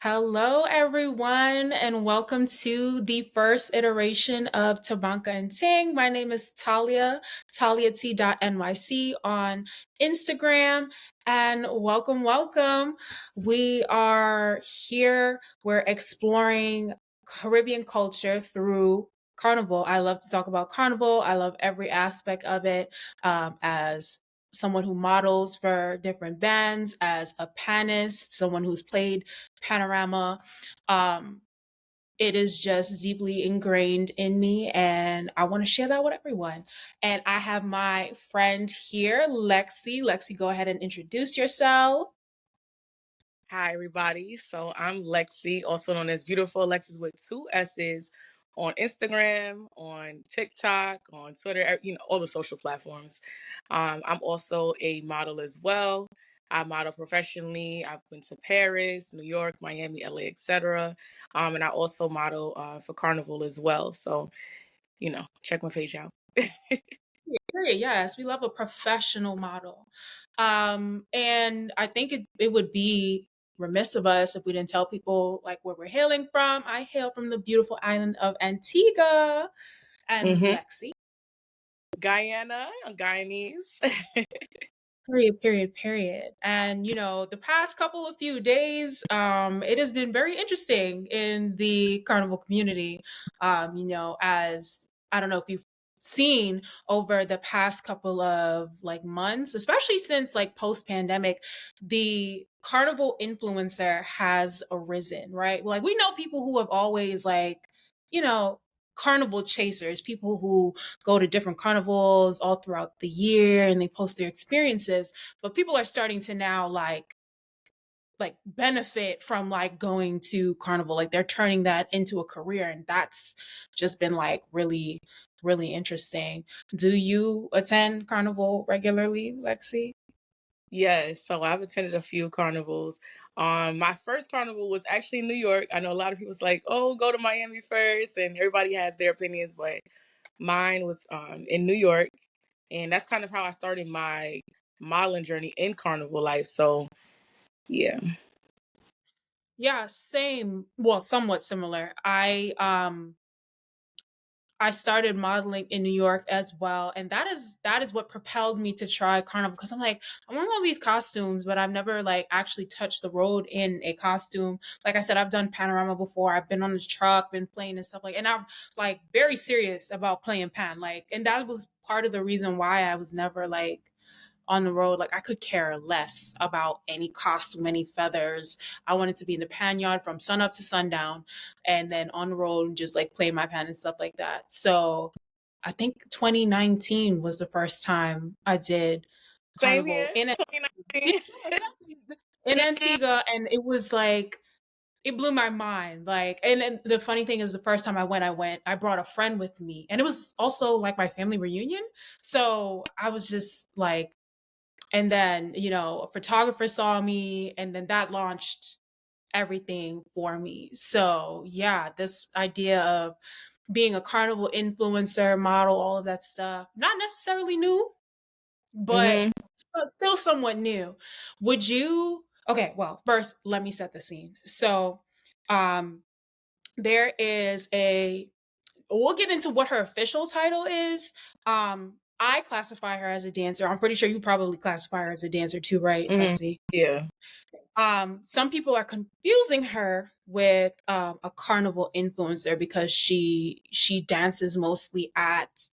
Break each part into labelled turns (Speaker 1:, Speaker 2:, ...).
Speaker 1: Hello, everyone, and welcome to the first iteration of Tabanca and Ting. My name is Talia, taliat.nyc on Instagram, and welcome. We are here, we're exploring Caribbean culture through Carnival. I love to talk about Carnival, I love every aspect of it as someone who models for different bands, as a panist, someone who's played panorama. Um, it is just deeply ingrained in me, and I want to share that with everyone. And I have my friend here, Lexi. Lexi, go ahead and introduce yourself.
Speaker 2: Hi, everybody. So I'm Lexi, also known as Beautiful Alexis with two S's on Instagram, on TikTok, on Twitter, all the social platforms. I'm also a model as well. I model professionally. I've been to Paris, New York, Miami, LA, etc. And I also model for Carnival as well. So, check my page out.
Speaker 1: Period. Yes, we love a professional model. And I think it would be remiss of us if we didn't tell people like where we're hailing from. I hail from the beautiful island of Antigua and
Speaker 2: hmm
Speaker 1: Lexi.
Speaker 2: Guyana, I'm Guyanese.
Speaker 1: Period. And the past couple of few days, it has been very interesting in the carnival community. As I don't know if you've seen over the past couple of like months, especially since like post pandemic, the carnival influencer has arisen, right? Like we know people who have always like, you know, carnival chasers, people who go to different carnivals all throughout the year and they post their experiences, but people are starting to now like benefit from like going to carnival, like they're turning that into a career, and that's just been like really interesting. Do you attend carnival regularly, Lexi?
Speaker 2: Yes, so I've attended a few carnivals. My first carnival was actually in New York. I know a lot of people's like, "Oh, go to Miami first," and everybody has their opinions, but mine was in New York, and that's kind of how I started my modeling journey in carnival life. So, yeah.
Speaker 1: Yeah, same. Well, somewhat similar. I started modeling in New York as well, and that is what propelled me to try carnival, because I'm like, I want all these costumes, but I've never like actually touched the road in a costume. Like I said, I've done panorama before. I've been on the truck, been playing and stuff like, and I'm like very serious about playing pan, like, and that was part of the reason why I was never like on the road. Like I could care less about any costume, any feathers. I wanted to be in the pan yard from sun up to sundown, and then on the road and just like play my pan and stuff like that. So I think 2019 was the first time I did
Speaker 2: Same
Speaker 1: carnival
Speaker 2: here,
Speaker 1: in Antigua.
Speaker 2: 2019.
Speaker 1: In Antigua, and it was like it blew my mind. Like, and the funny thing is, the first time I brought a friend with me, and it was also like my family reunion. So I was just like, and then a photographer saw me, and then that launched everything for me. So yeah, this idea of being a carnival influencer, model, all of that stuff, not necessarily new, but
Speaker 2: hmm
Speaker 1: still somewhat new. Would you Okay, well, first let me set the scene. So um there is a we'll get into what her official title is. I classify her as a dancer. I'm pretty sure you probably classify her as a dancer too, right,
Speaker 2: hmm
Speaker 1: Lexi?
Speaker 2: Yeah.
Speaker 1: Some people are confusing her with a carnival influencer because she dances mostly at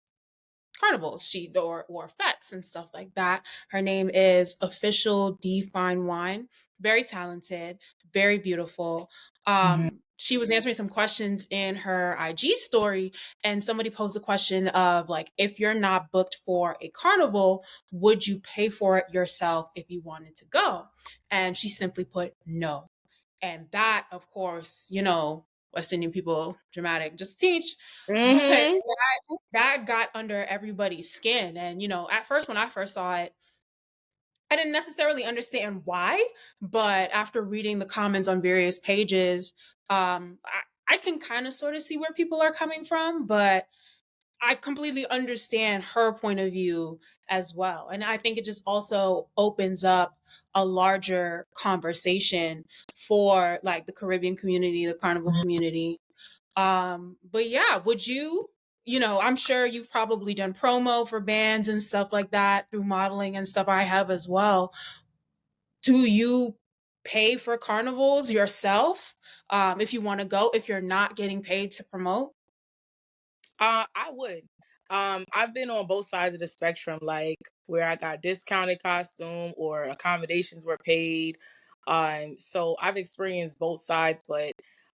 Speaker 1: carnivals, or fetes and stuff like that. Her name is Official D Fine Wine. Very talented, very beautiful.
Speaker 2: hmm
Speaker 1: She was answering some questions in her IG story, and somebody posed a question of like, if you're not booked for a carnival, would you pay for it yourself if you wanted to go? And she simply put no. And that, of course, West Indian people, dramatic, just teach. But
Speaker 2: hmm
Speaker 1: that got under everybody's skin. And, at first, when I first saw it, I didn't necessarily understand why. But after reading the comments on various pages, I can kind of sort of see where people are coming from. But I completely understand her point of view as well. And I think it just also opens up a larger conversation for like the Caribbean community, the carnival community. But yeah, would you, I'm sure you've probably done promo for bands and stuff like that through modeling and stuff. I have as well. Do you pay for carnivals yourself? If you want to go, if you're not getting paid to promote?
Speaker 2: I would. I've been on both sides of the spectrum, like where I got discounted costume or accommodations were paid. So I've experienced both sides, but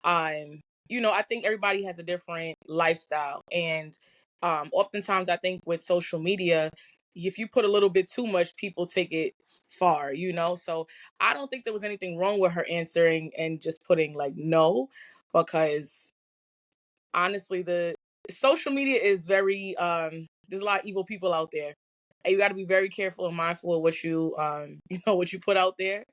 Speaker 2: um, I think everybody has a different lifestyle, and oftentimes I think with social media, if you put a little bit too much, people take it far. So I don't think there was anything wrong with her answering and just putting like no, because honestly, the social media is very there's a lot of evil people out there. And you got to be very careful and mindful of what you what you put out there.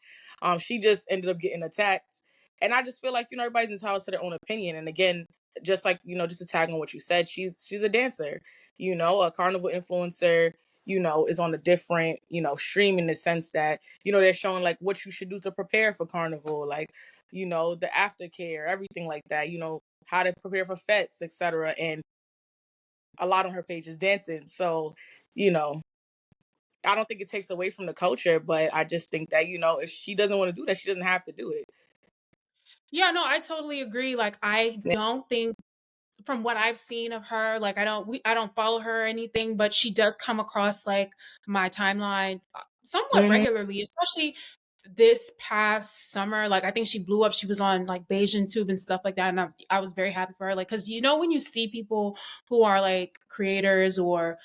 Speaker 2: She just ended up getting attacked. And I just feel like, everybody's entitled to their own opinion. And again, just like, just to tag on what you said, she's a dancer, a carnival influencer, is on a different, stream in the sense that, they're showing like what you should do to prepare for carnival, like, the aftercare, everything like that, how to prepare for fetes, etc. And a lot on her page is dancing. So, you know, I don't think it takes away from the culture, but I just think that, if she doesn't want to do that, she doesn't have to do it.
Speaker 1: Yeah, no, I totally agree. Like, I
Speaker 2: Yeah.
Speaker 1: don't think from what I've seen of her, like I don't follow her or anything, but she does come across like my timeline somewhat
Speaker 2: Hmm.
Speaker 1: regularly, especially this past summer. Like I think she blew up. She was on like Beijing Tube and stuff like that, and I was very happy for her. Like because when you see people who are like creators or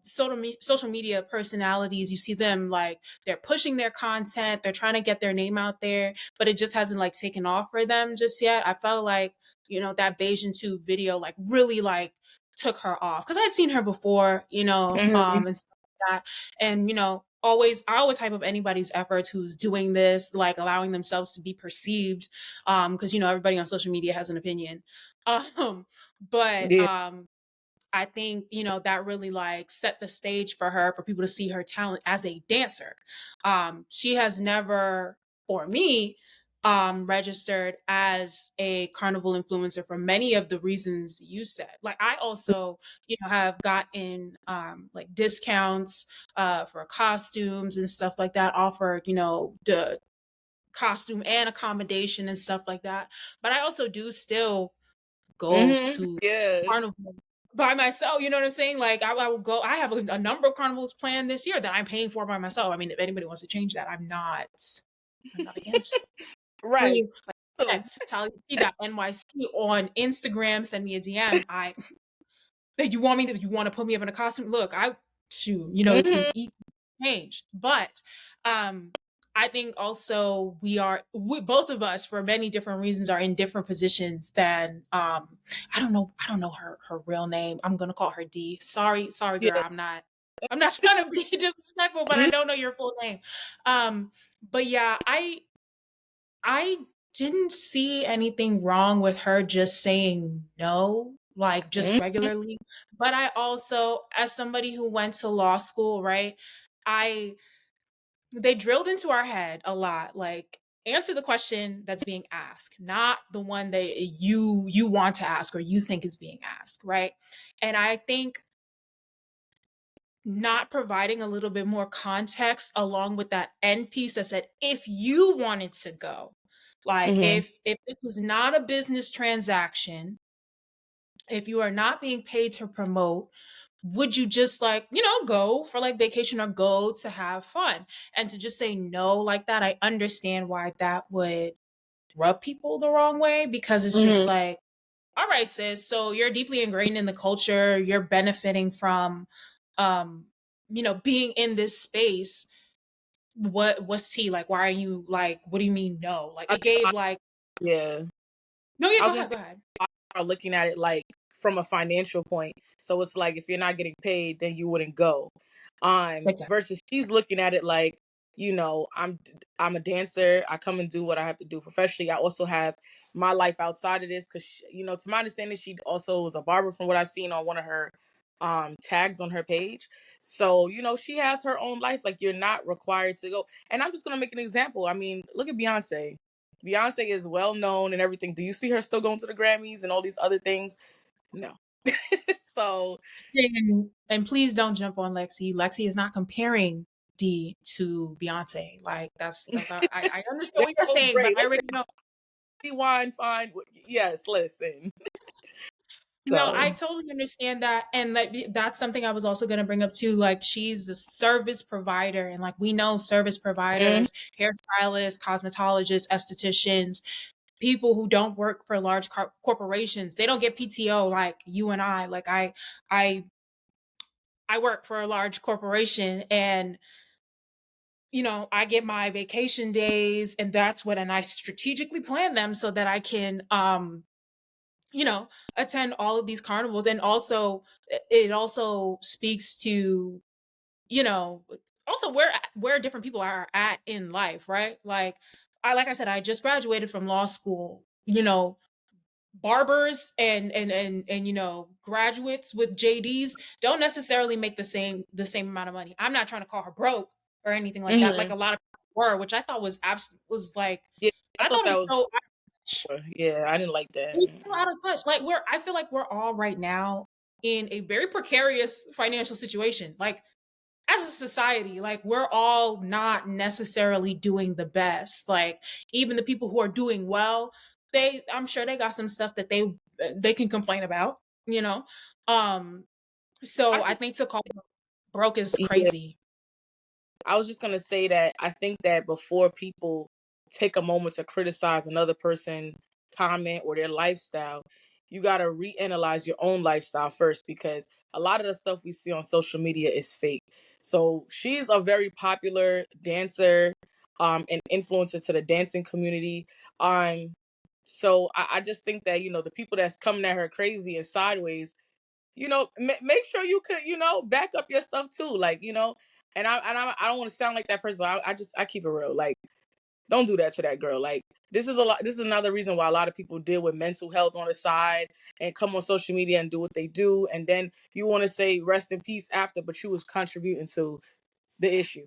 Speaker 1: social media personalities, you see them like they're pushing their content, they're trying to get their name out there, but it just hasn't like taken off for them just yet. I felt like that Beijing Tube video like really like took her off because I'd seen her before,
Speaker 2: Hmm.
Speaker 1: and stuff like that. And I always hype up anybody's efforts who's doing this, like allowing themselves to be perceived, because everybody on social media has an opinion, um, but
Speaker 2: Yeah.
Speaker 1: I think, that really like set the stage for her for people to see her talent as a dancer. She has never, for me, registered as a carnival influencer for many of the reasons you said. Like I also, have gotten like discounts for costumes and stuff like that offered, the costume and accommodation and stuff like that. But I also do still go
Speaker 2: Hmm.
Speaker 1: to
Speaker 2: Yeah.
Speaker 1: carnival by myself. You know what I'm saying? Like I will go. I have a number of carnivals planned this year that I'm paying for by myself. I mean, if anybody wants to change that, I'm not against it.
Speaker 2: Right.
Speaker 1: Please, like I
Speaker 2: So,
Speaker 1: said, Talia.NYC on Instagram. Send me a DM. That you want to put me up in a costume. Look, it's an
Speaker 2: hmm.
Speaker 1: equal change. But um I think also both of us for many different reasons are in different positions than I don't know her real name. I'm gonna call her D. Sorry girl,
Speaker 2: Yeah.
Speaker 1: I'm not trying to be disrespectful, but I
Speaker 2: Mhm.
Speaker 1: don't know your full name. Um but yeah, I didn't see anything wrong with her just saying no, like just
Speaker 2: Mhm.
Speaker 1: regularly. But I also, as somebody who went to law school, right? I They drilled into our head a lot, like answer the question that's being asked, not the one that you want to ask or you think is being asked, right? And I think not providing a little bit more context along with that end piece that said if you wanted to go, like
Speaker 2: Mhm.
Speaker 1: if this was not a business transaction, if you are not being paid to promote, would you just like go for like vacation or go to have fun? And to just say no like that, I understand why that would rub people the wrong way, because it's just
Speaker 2: Mhm.
Speaker 1: like, all right, sis, so you're deeply ingrained in the culture, you're benefiting from um being in this space. What's tea? Like, why are you like, what do you mean no? Like
Speaker 2: I
Speaker 1: it
Speaker 2: think,
Speaker 1: gave like,
Speaker 2: yeah.
Speaker 1: no, yeah,
Speaker 2: I
Speaker 1: go
Speaker 2: was gonna
Speaker 1: ahead,
Speaker 2: say
Speaker 1: go ahead.
Speaker 2: are looking at it like from a financial point. So it's like if you're not getting paid, then you wouldn't go.
Speaker 1: Exactly.
Speaker 2: Versus she's looking at it like, I'm a dancer. I come and do what I have to do professionally. I also have my life outside of this, because you know, to my understanding, she also was a barber from what I seen on one of her tags on her page. So you know, she has her own life. Like, you're not required to go. And I'm just gonna make an example. I mean, look at Beyonce. Beyonce is well known and everything. Do you see her still going to the Grammys and all these other things? No. So
Speaker 1: And please don't jump on Lexi. Lexi is not comparing D to Beyonce. Like I understand
Speaker 2: that
Speaker 1: what you're
Speaker 2: was
Speaker 1: saying, but
Speaker 2: great.
Speaker 1: I
Speaker 2: Listen,
Speaker 1: already know.
Speaker 2: wine, fine. Yes, listen.
Speaker 1: No, I
Speaker 2: So.
Speaker 1: totally understand that. And like that's something I was also gonna bring up too. Like she's a service provider, and like we know service
Speaker 2: Mhm.
Speaker 1: providers, hairstylists, cosmetologists, estheticians, people who don't work for large corporations, they don't get PTO like you and I. Like I I work for a large corporation, and I get my vacation days, and that's what, and I strategically plan them so that I can you know attend all of these carnivals. And also it also speaks to you know also where different people are at in life, right? Like I said, I just graduated from law school. Barbers and graduates with JDs don't necessarily make the same amount of money. I'm not trying to call her broke or anything like that, like
Speaker 2: Mhm.
Speaker 1: a lot of people were, which I thought was like,
Speaker 2: Yeah, I
Speaker 1: I
Speaker 2: thought
Speaker 1: thought it
Speaker 2: that
Speaker 1: was
Speaker 2: was.
Speaker 1: so out of touch.
Speaker 2: Yeah, I didn't like
Speaker 1: It was
Speaker 2: that.
Speaker 1: so out of touch. Like I feel like we're all right now in a very precarious financial situation. Like as a society, like we're all not necessarily doing the best. Like even the people who are doing well, I'm sure they got some stuff that they can complain about, you know. Um
Speaker 2: I
Speaker 1: so I
Speaker 2: just.
Speaker 1: think to call broke is
Speaker 2: Yeah,
Speaker 1: crazy.
Speaker 2: I was just gonna say that I think that before people take a moment to criticize another person comment or their lifestyle, you gotta reanalyze your own lifestyle first, because a lot of the stuff we see on social media is fake. So she's a very popular dancer, and influencer to the dancing community. So I just think that, you know, the people that's coming at her crazy and sideways, you know, make sure you could, you know, back up your stuff too. Like, you know, I don't want to sound like that person, but I keep it real. Like, don't do that to that girl. Like, this is a lot. This is another reason why a lot of people deal with mental health on the side and come on social media and do what they do, and then you want to say rest in peace after, but you was contributing to the issue.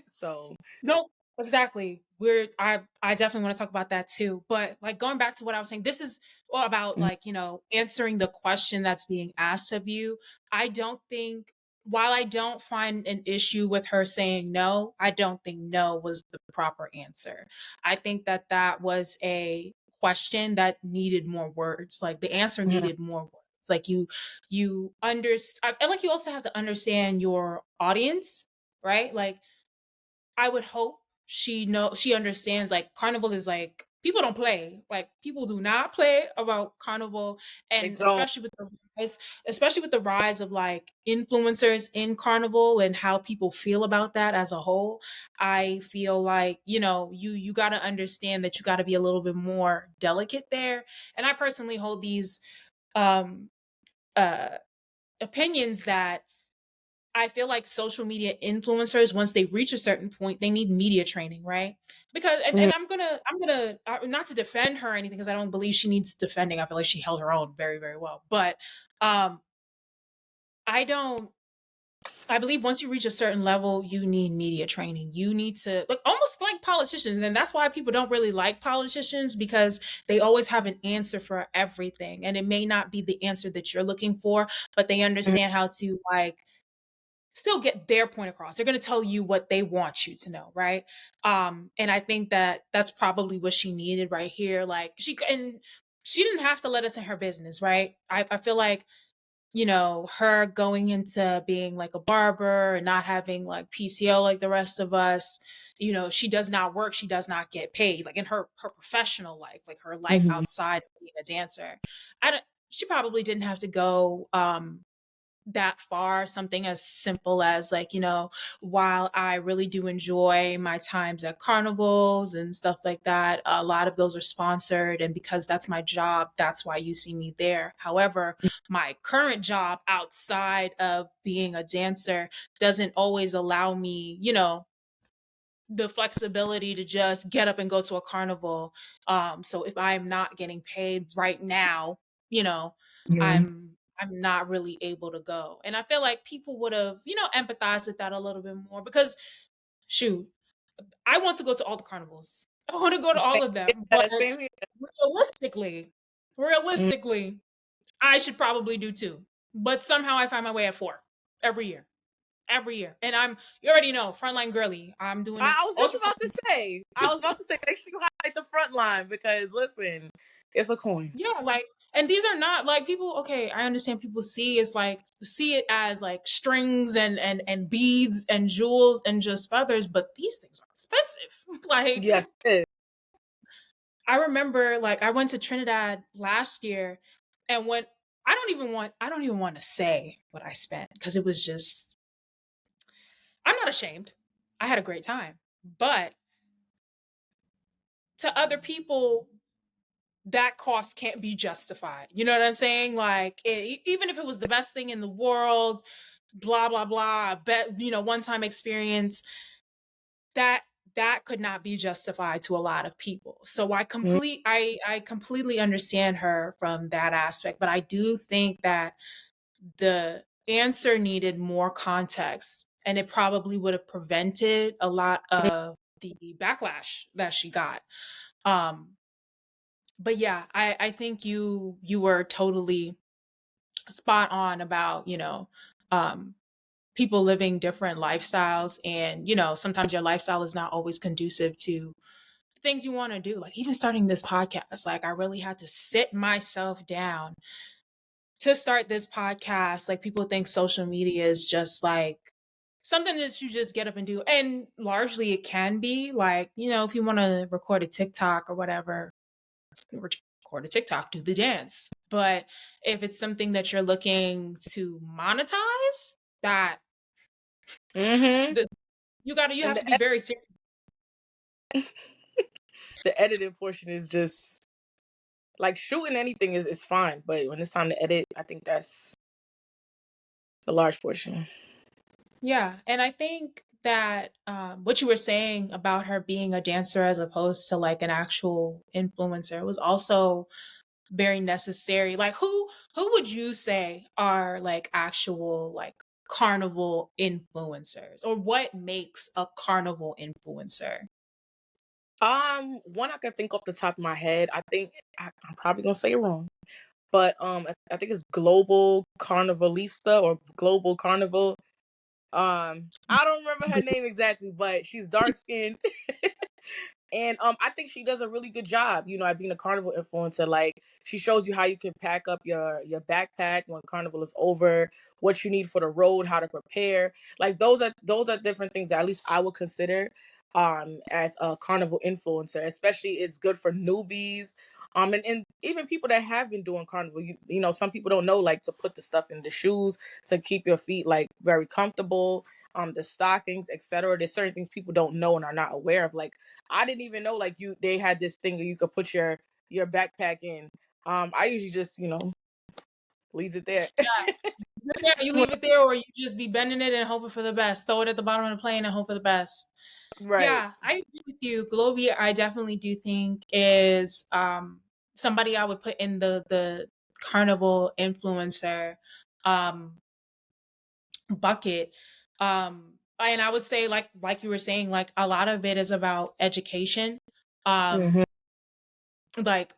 Speaker 2: So.
Speaker 1: No, exactly. I definitely want to talk about that too. But like going back to what I was saying, this is all about
Speaker 2: Mhm.
Speaker 1: like, answering the question that's being asked of you. I don't think While I don't find an issue with her saying no, I don't think no was the proper answer. I think that that was a question that needed more words. Like the answer
Speaker 2: Mhm.
Speaker 1: needed more words. Like you understand. I feel like you also have to understand your audience, right? Like I would hope she understands like carnival is like people don't play. Like people do not play about carnival,
Speaker 2: They
Speaker 1: and
Speaker 2: don't.
Speaker 1: especially with the rise of like influencers in carnival and how people feel about that as a whole. I feel like, you got to understand that you got to be a little bit more delicate there. And I personally hold these um uh opinions that I feel like social media influencers, once they reach a certain point, they need media training, right? Because,
Speaker 2: Mhm.
Speaker 1: and I'm gonna not to defend her or anything, because I don't believe she needs defending. I feel like she held her own very, very well. But um, I don't. I believe once you reach a certain level, you need media training. You need to, like, almost like politicians, and that's why people don't really like politicians, because they always have an answer for everything, and it may not be the answer that you're looking for, but they
Speaker 2: Mhm.
Speaker 1: understand how to like still get their point across. They're going to tell you what they want you to know, right? And I think that that's probably what she needed right here. Like she didn't have to let us in her business, right? I feel like her going into being like a barber and not having like PCO like the rest of us. She does not work. She does not get paid. Like in her professional life, like her life
Speaker 2: Mhm.
Speaker 1: outside of being a dancer. I don't. She probably didn't have to go that far. Something as simple as like, while I really do enjoy my times at carnivals and stuff like that, a lot of those are sponsored, and because that's my job, that's why you see me there. However, my current job outside of being a dancer doesn't always allow me, the flexibility to just get up and go to a carnival. So if I'm not getting paid right now, you know,
Speaker 2: Mhm.
Speaker 1: I'm not really able to go. And I feel like people would have, empathized with that a little bit more because shoot, I want to go to all the carnivals. I want to go to all
Speaker 2: Same
Speaker 1: of them, but
Speaker 2: here, same here.
Speaker 1: realistically,
Speaker 2: Mm.
Speaker 1: realistically, I should probably do two. But somehow I find my way at four every year. Every year. And you already know, frontline girly. I'm doing it
Speaker 2: I was just
Speaker 1: ultra
Speaker 2: about to
Speaker 1: fun.
Speaker 2: say. I was about to say, make sure you highlight the front line because listen, it's a coin.
Speaker 1: Yeah, like, and these are not like people, okay, I understand people see it as like strings and beads and jewels and just feathers, but these things are expensive. Like
Speaker 2: Yes, it
Speaker 1: I remember like I went to Trinidad last year and when I don't even want to say what I spent because it was just I'm not ashamed. I had a great time. But to other people that cost can't be justified. You know what I'm saying? Like even if it was the best thing in the world, blah blah blah, bet one time experience that that could not be justified to a lot of people. So
Speaker 2: is.
Speaker 1: I completely understand her from that aspect, but I do think that the answer needed more context and it probably would have prevented a lot of the backlash that she got. Um but yeah, I think you were totally spot on about, um people living different lifestyles and, sometimes your lifestyle is not always conducive to things you want to do. Like even starting this podcast, like I really had to sit myself down to start this podcast. Like people think social media is just like something that you just get up and do. And largely it can be like, if you want to record a TikTok or whatever, record a TikTok, do the dance. But if it's something that you're looking to monetize, that
Speaker 2: Mm-hmm.
Speaker 1: the, you
Speaker 2: And
Speaker 1: have to be very serious.
Speaker 2: the editing portion is just like shooting anything is fine, but when it's time to edit, I think that's a large portion.
Speaker 1: Yeah, and I think that what you were saying about her being a dancer as opposed to like an actual influencer was also very necessary. Like who would you say are like actual like carnival influencers or what makes a carnival influencer?
Speaker 2: One I can think off the top of my head. I think I'm probably gonna say it wrong, but I think it's Global Carnivalista or Global Carnival. I don't remember her name exactly, but she's dark skinned. And I think she does a really good job, at being a carnival influencer. Like she shows you how you can pack up your backpack when carnival is over, what you need for the road, how to prepare. Like those are different things that at least I would consider as a carnival influencer. Especially it's good for newbies. And even people that have been doing carnival, some people don't know like to put the stuff in the shoes to keep your feet like very comfortable. The stockings, etc. There's certain things people don't know and are not aware of. Like I didn't even know like they had this thing that you could put your backpack in. I usually just, leave it there.
Speaker 1: Yeah, you leave it there or you just be bending it and hoping for the best. Throw it at the bottom of the plane and hope for the best.
Speaker 2: Right.
Speaker 1: Yeah, I agree with you. Globia, I definitely do think is somebody I would put in the carnival influencer um bucket. And I would say like you were saying, like a lot of it is about education.
Speaker 2: Hmm.
Speaker 1: Um like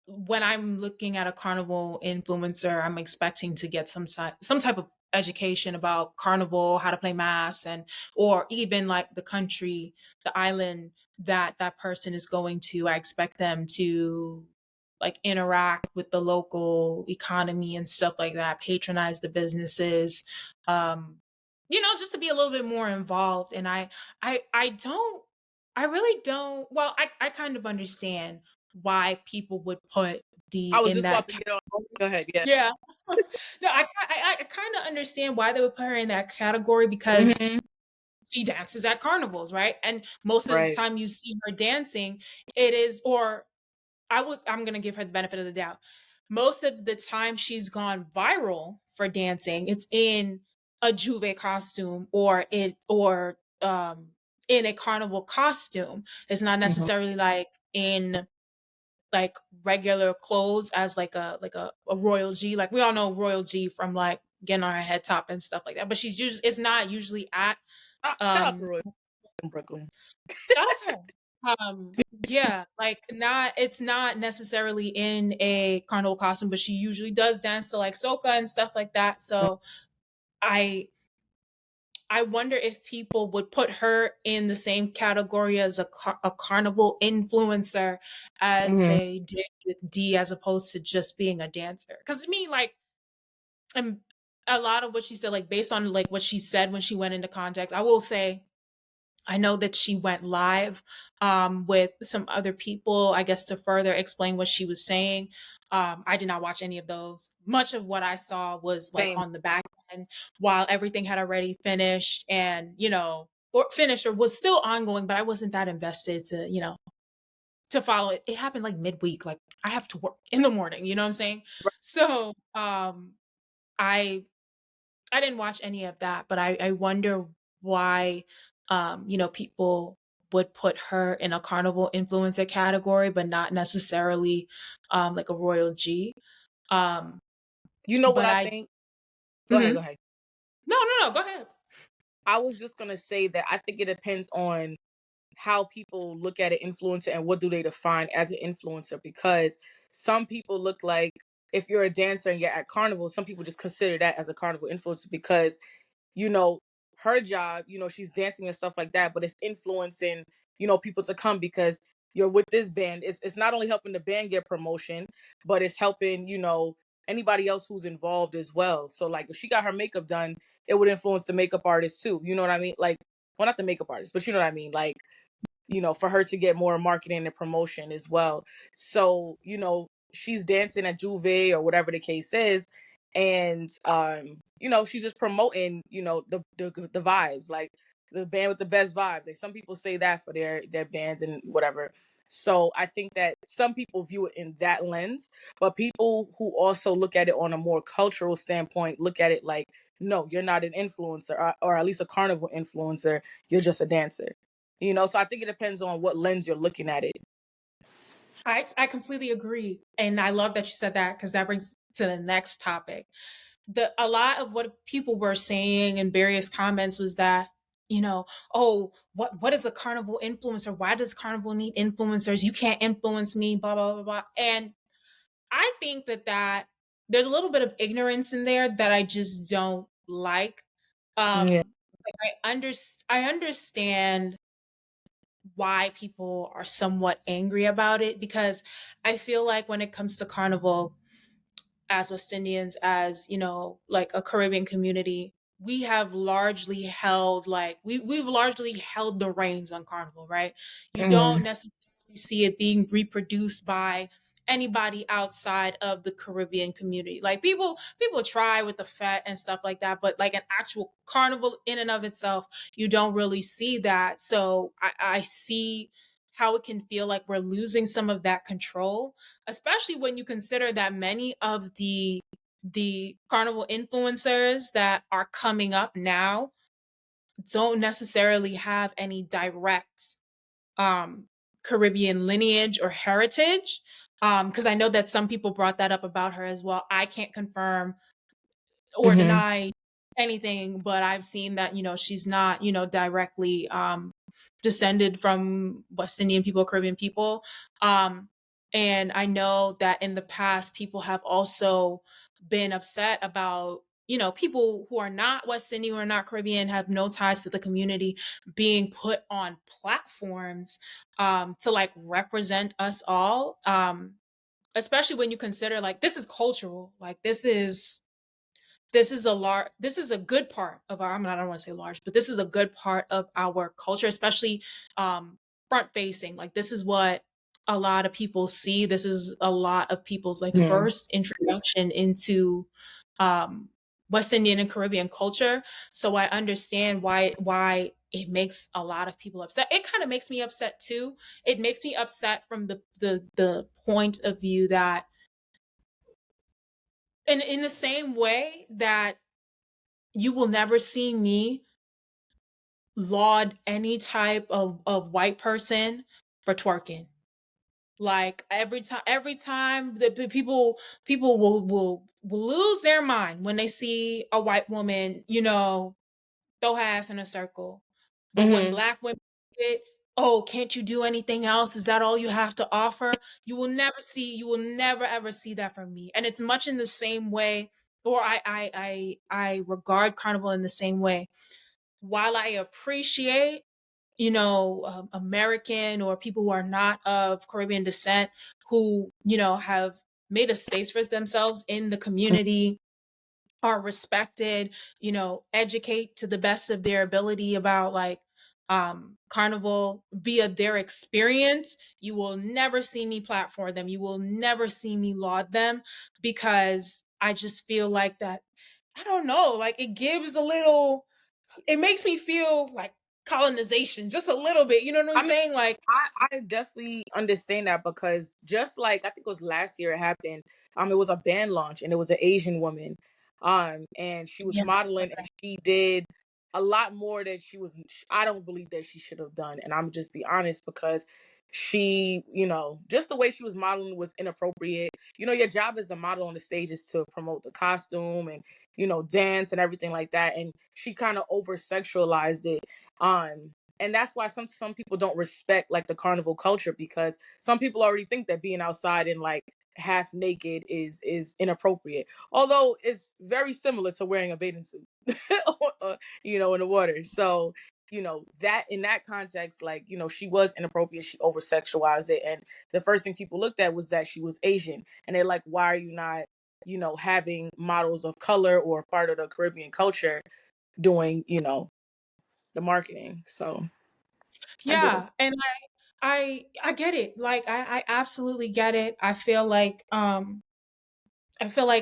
Speaker 1: when I'm looking at a carnival influencer, I'm expecting to get some type of education about carnival, how to play mass, and or even like the country, the island that that person is going to. I expect them to like interact with the local economy and stuff like that, patronize the businesses, um, just to be a little bit more involved. And I don't, I really don't. Well, I kind of understand why people would put D
Speaker 2: I was
Speaker 1: in
Speaker 2: just about
Speaker 1: that
Speaker 2: to get on.
Speaker 1: category.
Speaker 2: Go ahead. Yeah.
Speaker 1: Yeah. No, I kind of understand why they would put her in that category because
Speaker 2: Hmm.
Speaker 1: she dances at carnivals, right? And most of the
Speaker 2: Right.
Speaker 1: time you see her dancing, or I'm gonna give her the benefit of the doubt. Most of the time she's gone viral for dancing, it's in a juve costume or in a carnival costume. It's not
Speaker 2: Hmm.
Speaker 1: necessarily like in like regular clothes as a royal G. Like we all know royal G from like getting on her head top and stuff like that. But she's usually it's not usually at
Speaker 2: Shout out to
Speaker 1: um
Speaker 2: Roy in Brooklyn.
Speaker 1: shout out to her. Yeah, like not it's not necessarily in a carnival costume, but she usually does dance to like soca and stuff like that. So I I wonder if people would put her in the same category as a carnival influencer as
Speaker 2: Hmm.
Speaker 1: they did with D, as opposed to just being a dancer. Because to me, like, and a lot of what she said, like based on like what she said when she went into context, I will say I know that she went live with some other people, I guess, to further explain what she was saying. I did not watch any of those. Much of what I saw was like
Speaker 2: Same.
Speaker 1: on the back end while everything had already finished and, or finished or was still ongoing, but I wasn't that invested to, to follow it. It happened like midweek. Like I have to work in the morning, you know what I'm saying? So I I didn't watch any of that, but I wonder why, people would put her in a carnival influencer category, but not necessarily like a royal G. Um,
Speaker 2: You know what
Speaker 1: but
Speaker 2: I
Speaker 1: I,
Speaker 2: think? Go ahead. Go
Speaker 1: mhm.
Speaker 2: ahead.
Speaker 1: No, no, no, go ahead.
Speaker 2: I was just gonna say that I think it depends on how people look at an influencer and what do they define as an influencer, because some people look like, if you're a dancer and you're at carnival, some people just consider that as a carnival influencer because you know, her job, she's dancing and stuff like that, but it's influencing, people to come because you're with this band. It's not only helping the band get promotion, but it's helping, anybody else who's involved as well. So like if she got her makeup done, it would influence the makeup artist too. You know what I mean? Like, well, not the makeup artist, but you know what I mean? Like, for her to get more marketing and promotion as well. So, she's dancing at Juve or whatever the case is. And she's just promoting, the vibes, like the band with the best vibes. Like some people say that for their bands and whatever. So I think that some people view it in that lens, but people who also look at it on a more cultural standpoint look at it like, no, you're not an influencer, or at least a carnival influencer. You're just a dancer. So I think it depends on what lens you're looking at it.
Speaker 1: I completely agree. And I love that you said that because that brings to the next topic. A lot of what people were saying in various comments was that, oh, what is a carnival influencer? Why does carnival need influencers? You can't influence me, blah, blah, blah, blah. And I think that there's a little bit of ignorance in there that I just don't like.
Speaker 2: Yeah.
Speaker 1: Like I understand why people are somewhat angry about it because I feel like when it comes to carnival, as West Indians, as like a Caribbean community, we have largely held like we've largely held the reins on carnival, right? You
Speaker 2: Hmm.
Speaker 1: don't necessarily see it being reproduced by anybody outside of the Caribbean community. Like people try with the Fete and stuff like that, but like an actual carnival in and of itself, you don't really see that. So I see how it can feel like we're losing some of that control, especially when you consider that many of the carnival influencers that are coming up now don't necessarily have any direct um Caribbean lineage or heritage. Because I know that some people brought that up about her as well. I can't confirm or
Speaker 2: Hmm.
Speaker 1: deny anything, but I've seen that, she's not, directly descended from West Indian people, Caribbean people. Um, and I know that in the past, people have also been upset about, people who are not West Indian or not Caribbean, have no ties to the community, being put on platforms to like represent us all. Especially when you consider like this is cultural, like this is a good part of our, I mean, I don't want to say large, but this is a good part of our culture, especially front facing. Like this is what a lot of people see. This is a lot of people's like
Speaker 2: Hmm.
Speaker 1: first introduction into um West Indian and Caribbean culture. So I understand why it makes a lot of people upset. It kind of makes me upset too. It makes me upset from the point of view that in the same way that you will never see me laud any type of white person for twerking. Like every time the people will lose their mind when they see a white woman, throw her ass in a circle. But when
Speaker 2: Hmm.
Speaker 1: black women get, oh, can't you do anything else? Is that all you have to offer? You will never ever see that from me. And it's much in the same way, or I regard carnival in the same way. While I appreciate, American or people who are not of Caribbean descent who, have made a space for themselves in the community, are respected, educate to the best of their ability about like carnival via their experience. You will never see me platform them. You will never see me laud them, because I just feel like that, I don't know, like it makes me feel like colonization just a little bit. You know what I'm
Speaker 2: I mean,
Speaker 1: saying? Like,
Speaker 2: I definitely understand that because just like I think it was last year it happened. It was a band launch and it was an Asian woman, and she was
Speaker 1: yes.
Speaker 2: modeling and she did a lot more that I don't believe that she should have done, and I'm just be honest because she, just the way she was modeling was inappropriate. Your job as a model on the stage is to promote the costume and dance and everything like that, and she kind of over sexualized it. And that's why some people don't respect like the carnival culture because some people already think that being outside and like half naked is inappropriate, although it's very similar to wearing a bathing suit in the water. So that in that context, like she was inappropriate, she over sexualized it, and the first thing people looked at was that she was Asian, and they're like, why are you not having models of color or part of the Caribbean culture doing the marketing? So I get it.
Speaker 1: Yeah, and I get it. Like I absolutely get it. I feel like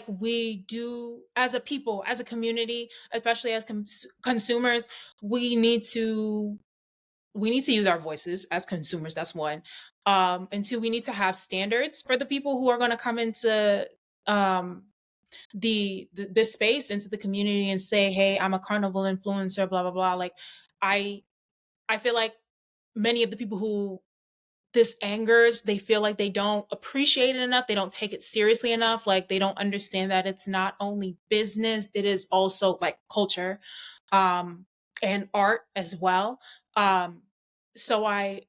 Speaker 1: we do, as a people, as a community, especially as consumers, we need to we need to use our voices as consumers. That's one. And two, we need to have standards for the people who are going to come into um this space, into the community, and say, hey, I'm a carnival influencer, blah blah blah. Like, I I feel like many of the people who this angers, they feel like they don't appreciate it enough, they don't take it seriously enough, like they don't understand that it's not only business, it is also like culture, um and art as well. Um so I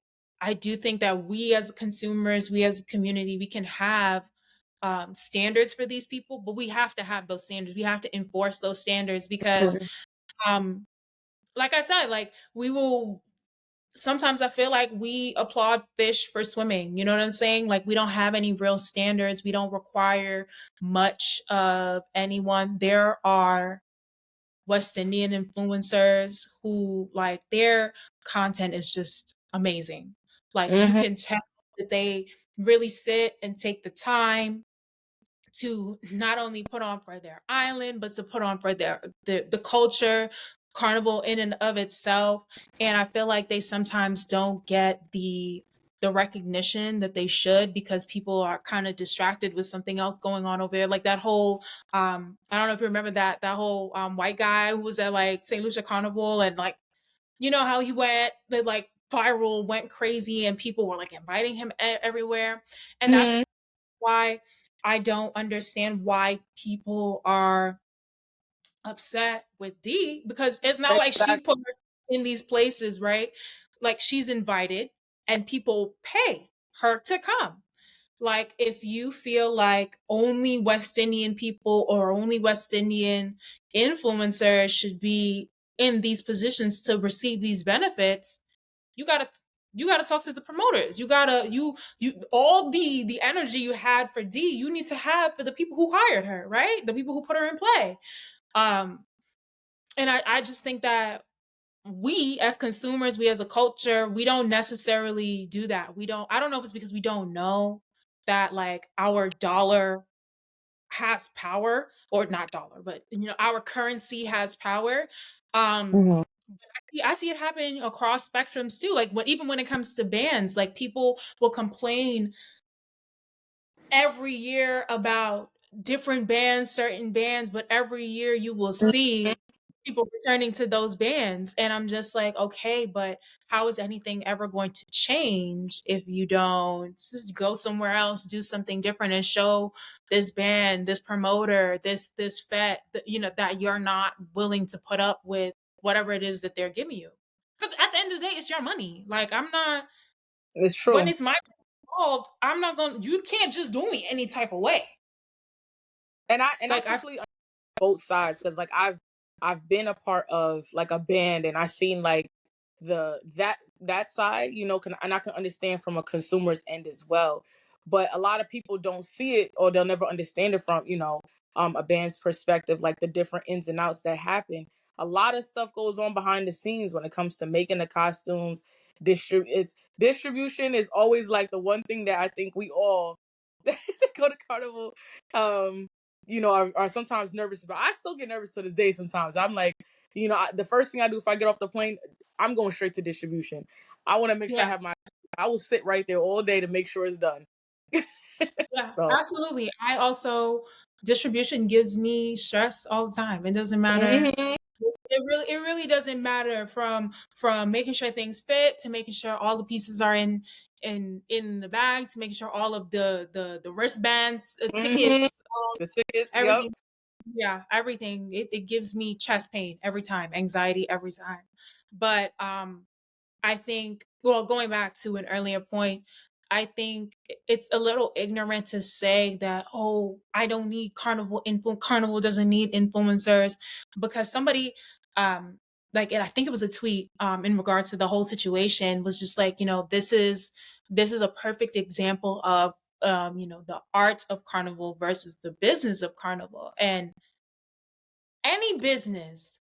Speaker 1: do think that we as consumers, we as a community, we can have standards for these people, but we have to have those standards, we have to enforce those standards, because
Speaker 2: Mhm.
Speaker 1: um like I said, like, we will sometimes I feel like we applaud fish for swimming. You know what I'm saying? Like, we don't have any real standards. We don't require much of anyone. There are West Indian influencers who, like, their content is just amazing. Like, you
Speaker 2: Mhm.
Speaker 1: can tell that they really sit and take the time to not only put on for their island, but to put on for the culture, carnival in and of itself. And I feel like they sometimes don't get the recognition that they should, because people are kind of distracted with something else going on over there. Like that whole I don't know if you remember that whole white guy who was at like St. Lucia Carnival, and like, how he went, the like viral, went crazy, and people were like inviting him everywhere. And that's
Speaker 2: Mhm.
Speaker 1: why I don't understand why people are upset with D, because it's not like she
Speaker 2: Exactly.
Speaker 1: put herself in these places, right? Like, she's invited and people pay her to come. Like, if you feel like only West Indian people or only West Indian influencers should be in these positions to receive these benefits, you gotta you gotta talk to the promoters. You all the energy you had for D, you need to have for the people who hired her, right? The people who put her in play. Um, and I just think that we as consumers, we as a culture, we don't necessarily do that. I don't know if it's because we don't know that like our dollar has power, or not dollar, but our currency has power. Um,
Speaker 2: Mhm.
Speaker 1: I see it happen across spectrums too. Like, even when it comes to bands, like, people will complain every year about different bands, certain bands, but every year you will see
Speaker 2: Mhm.
Speaker 1: people returning to those bands, and I'm just like, okay, but how is anything ever going to change if you don't just go somewhere else, do something different, and show this band, this promoter, this Fete, that you're not willing to put up with whatever it is that they're giving you? Because at the end of the day, it's your money. Like, I'm not,
Speaker 2: It's
Speaker 1: when
Speaker 2: true.
Speaker 1: it's my fault, I'm not going. You can't just do me any type of way.
Speaker 2: And I
Speaker 1: Like, I
Speaker 2: completely both sides, because like I've been a part of like a band, and I seen like that side, and I can understand from a consumer's end as well. But a lot of people don't see it, or they'll never understand it from a band's perspective, like the different ins and outs that happen. A lot of stuff goes on behind the scenes when it comes to making the costumes. Distribution is always like the one thing that I think we all that go to carnival um are sometimes nervous about. I still get nervous to this day sometimes. I'm like, the first thing I do if I get off the plane, I'm going straight to distribution. I want to make sure I
Speaker 1: yeah.
Speaker 2: have I will sit right there all day to make sure it's done.
Speaker 1: Yeah,
Speaker 2: So,
Speaker 1: absolutely. I also, distribution gives me stress all the time. It doesn't matter.
Speaker 2: hmm
Speaker 1: It really doesn't matter, from making sure things fit, to making sure all the pieces are in the bag, to making sure all of the wristbands,
Speaker 2: hmm
Speaker 1: tickets,
Speaker 2: the tickets, yep.
Speaker 1: everything. Yeah, everything. It gives me chest pain every time, anxiety every time. But I think, well, going back to an earlier point, I think it's a little ignorant to say that, oh, I don't need Carnival doesn't need influencers, because somebody, um, like, and I think it was a tweet, in regards to the whole situation, was just like, this is a perfect example of, the art of Carnival versus the business of Carnival. And any business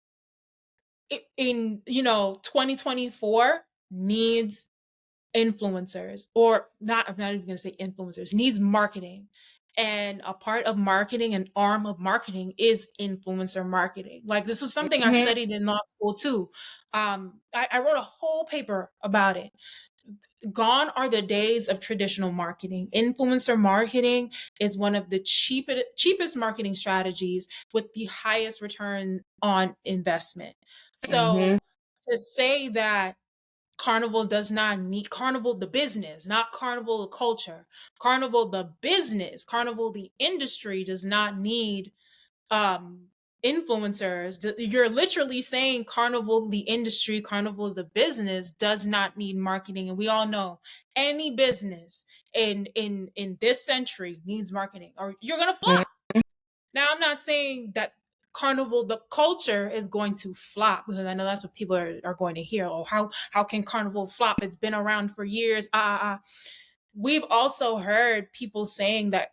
Speaker 1: in 2024 needs influencers, or not. I'm not even going to say influencers, needs marketing. And a part of marketing, an arm of marketing, is influencer marketing. Like, this was something I
Speaker 2: hmm
Speaker 1: studied in law school too. I wrote a whole paper about it. Gone are the days of traditional marketing. Influencer marketing is one of the cheapest marketing strategies with the highest return on investment.
Speaker 2: hmm
Speaker 1: So, to say that Carnival does not need Carnival the business, not Carnival the culture. Carnival the business, Carnival the industry does not need um influencers. You're literally saying Carnival the industry, Carnival the business does not need marketing. And we all know any business in this century needs marketing, or you're gonna flop. Now, I'm not saying that Carnival, the culture, is going to flop, because I know that's what people are going to hear. Oh, how can Carnival flop? It's been around for years. We've also heard people saying that,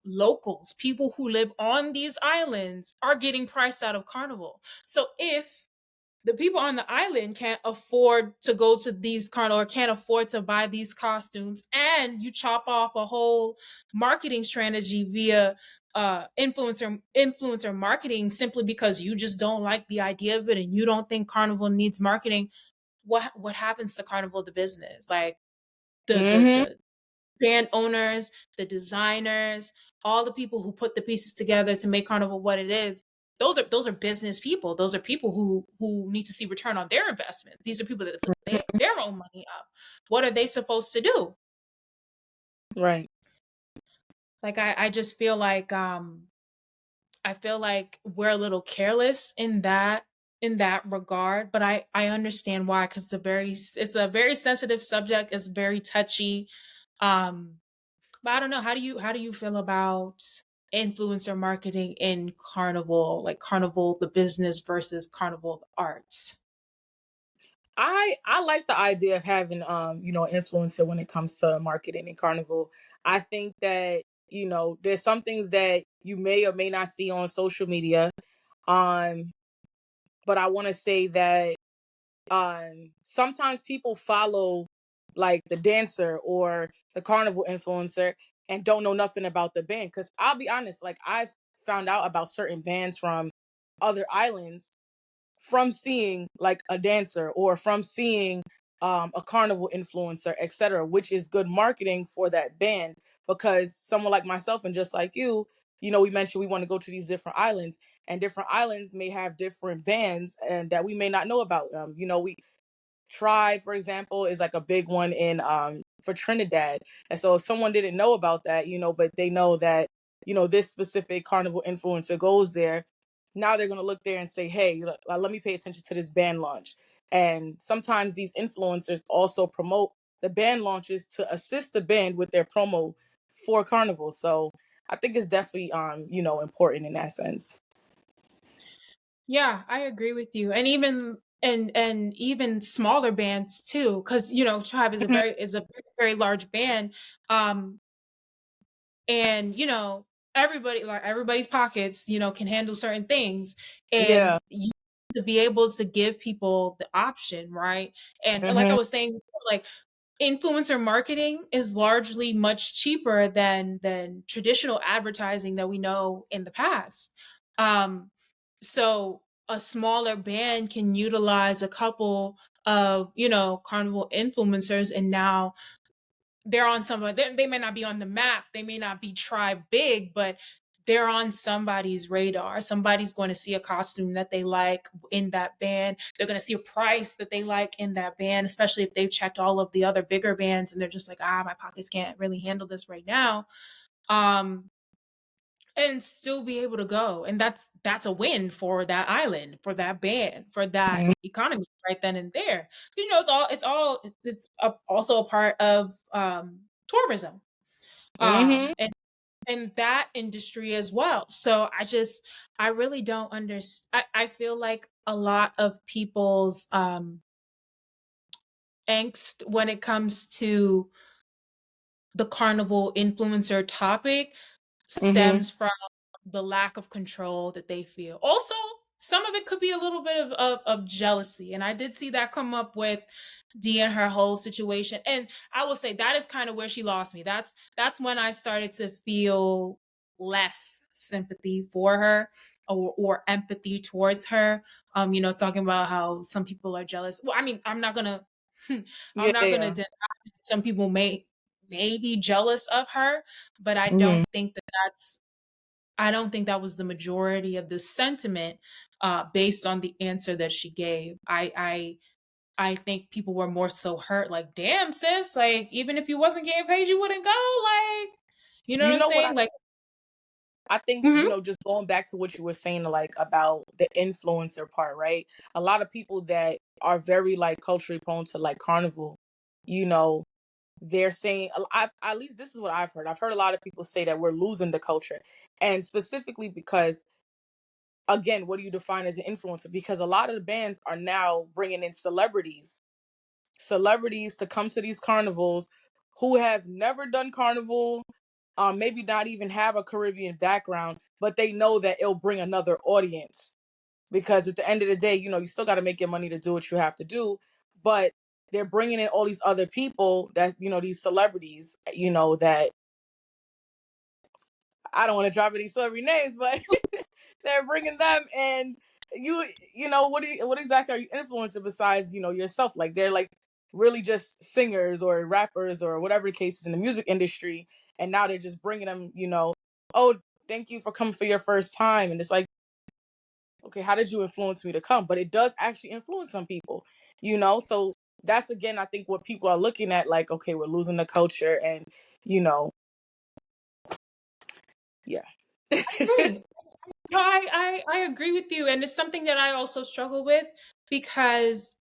Speaker 1: locals, people who live on these islands, are getting priced out of Carnival. So if the people on the island can't afford to go to these carnival, or can't afford to buy these costumes, and you chop off a whole marketing strategy via influencer marketing, simply because you just don't like the idea of it and you don't think Carnival needs marketing, what happens to Carnival the business? Like, the the
Speaker 2: hmm
Speaker 1: the band owners, the designers, all the people who put the pieces together to make Carnival what it is. Those are business people. Those are people who need to see return on their investment. These are people that put their own money up. What are they supposed to do?
Speaker 2: Right.
Speaker 1: Like, I just feel like, I feel like we're a little careless in that regard, but I understand why, because it's a very sensitive subject. It's very touchy. Um, But I don't know. How do you feel about influencer marketing in Carnival, like Carnival the business versus Carnival the arts?
Speaker 2: I like the idea of having an influencer when it comes to marketing and carnival. I think that there's some things that you may or may not see on social media. Um but I want to say that sometimes people follow like the dancer or the carnival influencer and don't know nothing about the band. Cuz I'll be honest, like I've found out about certain bands from other islands from seeing like a dancer or from seeing a carnival influencer, etc., which is good marketing for that band. Because someone like myself and just like you, we mentioned we want to go to these different islands, and different islands may have different bands and that we may not know about. We Tribe, for example, is like a big one in for Trinidad. And so if someone didn't know about that, but they know that, this specific carnival influencer goes there, now they're gonna look there and say, hey, let me pay attention to this band launch. And sometimes these influencers also promote the band launches to assist the band with their promo for carnival. So I think it's definitely important in that sense.
Speaker 1: Yeah, I agree with you. And even smaller bands too, because Tribe is a
Speaker 2: Mhm.
Speaker 1: very large band. Um, and everybody's pockets, can handle certain things.
Speaker 2: Yeah.
Speaker 1: And you to be able to give people the option, right? And like I
Speaker 2: Hmm.
Speaker 1: was saying before, like influencer marketing is largely much cheaper than traditional advertising that we know in the past. So a smaller band can utilize a couple of carnival influencers, and now they're on they may not be on the map, they may not be Tribe big, but they're on somebody's radar. Somebody's going to see a costume that they like in that band. They're going to see a price that they like in that band, especially if they've checked all of the other bigger bands and they're just like, my pockets can't really handle this right now. Um, and still be able to go. And that's a win for that island, for that band, for that economy right then and there. Also a part of tourism.
Speaker 2: Hmm.
Speaker 1: And that industry as well. So I really don't understand. I feel like a lot of people's angst when it comes to the carnival influencer topic
Speaker 2: Hmm.
Speaker 1: stems from the lack of control that they feel. Also, some of it could be a little bit of jealousy. And I did see that come up with Dee and her whole situation. And I will say that is kind of where she lost me. That's when I started to feel less sympathy for her, or empathy towards her. Talking about how some people are jealous. Well, I mean, I'm not gonna I'm
Speaker 2: Yeah,
Speaker 1: not gonna
Speaker 2: yeah.
Speaker 1: deny that some people may be jealous of her, but
Speaker 2: Hmm.
Speaker 1: I don't think that was the majority of the sentiment, based on the answer that she gave. I think people were more so hurt, like, damn, sis, like, even if you wasn't getting paid, you wouldn't go. Like, you know
Speaker 2: You
Speaker 1: what I'm
Speaker 2: know what
Speaker 1: saying? Like,
Speaker 2: I think,
Speaker 1: mhm.
Speaker 2: just going back to what you were saying, like about the influencer part, right? A lot of people that are very like culturally prone to like carnival, you know, they're saying, at least this is what I've heard. I've heard a lot of people say that we're losing the culture. And specifically because, again, what do you define as an influencer? Because a lot of the bands are now bringing in celebrities to come to these carnivals who have never done carnival, maybe not even have a Caribbean background, but they know that it'll bring another audience. Because at the end of the day, you still got to make your money to do what you have to do. But they're bringing in all these other people that, these celebrities, that I don't want to drop any celebrity names, but they're bringing them, and what exactly are you influencing besides yourself? Like they're like really just singers or rappers or whatever the case is in the music industry, and now they're just bringing them. Oh, thank you for coming for your first time, and it's like, okay, how did you influence me to come? But it does actually influence some people, So that's again, I think what people are looking at, like, okay, we're losing the culture, and you know, yeah.
Speaker 1: Right. No, I agree with you. And it's something that I also struggle with, because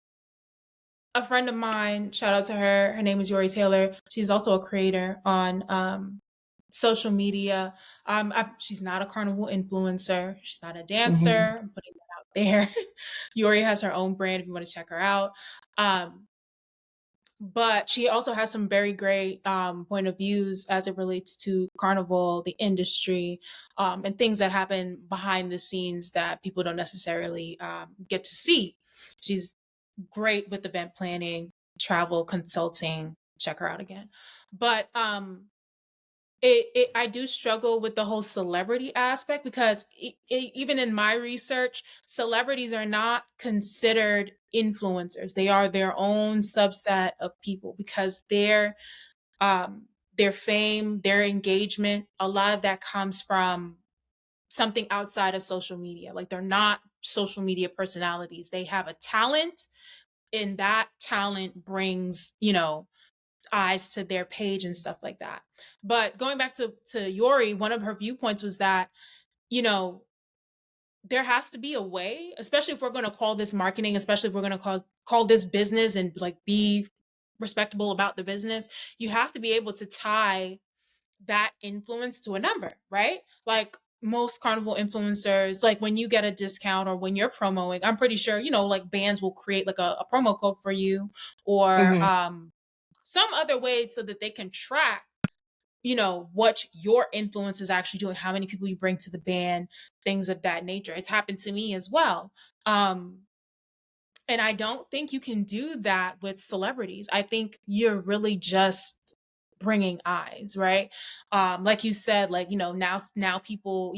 Speaker 1: a friend of mine, shout out to her, her name is Yori Taylor. She's also a creator on social media. She's not a carnival influencer. She's not a
Speaker 2: Hmm.
Speaker 1: dancer. I'm putting that out there. Yori has her own brand if you want to check her out. Um, but she also has some very great point of views as it relates to carnival, the industry, and things that happen behind the scenes that people don't necessarily get to see. She's great with event planning, travel consulting. Check her out again. But I do struggle with the whole celebrity aspect, because even in my research, celebrities are not considered influencers. They are their own subset of people, because their fame, their engagement, a lot of that comes from something outside of social media. Like they're not social media personalities. They have a talent, and that talent brings, eyes to their page and stuff like that. But going back to Yori, one of her viewpoints was that, you know, there has to be a way, especially if we're going to call this marketing, especially if we're going to call this business and like be respectable about the business, you have to be able to tie that influence to a number, right? Like most carnival influencers, like when you get a discount or when you're promoting, I'm pretty sure, like bands will create like a promo code for you, or
Speaker 2: Mhm.
Speaker 1: some other way so that they can track, what your influence is actually doing, how many people you bring to the band, things of that nature. It's happened to me as well. Um, and I don't think you can do that with celebrities. I think you're really just bringing eyes, right? Like you said, like, now people,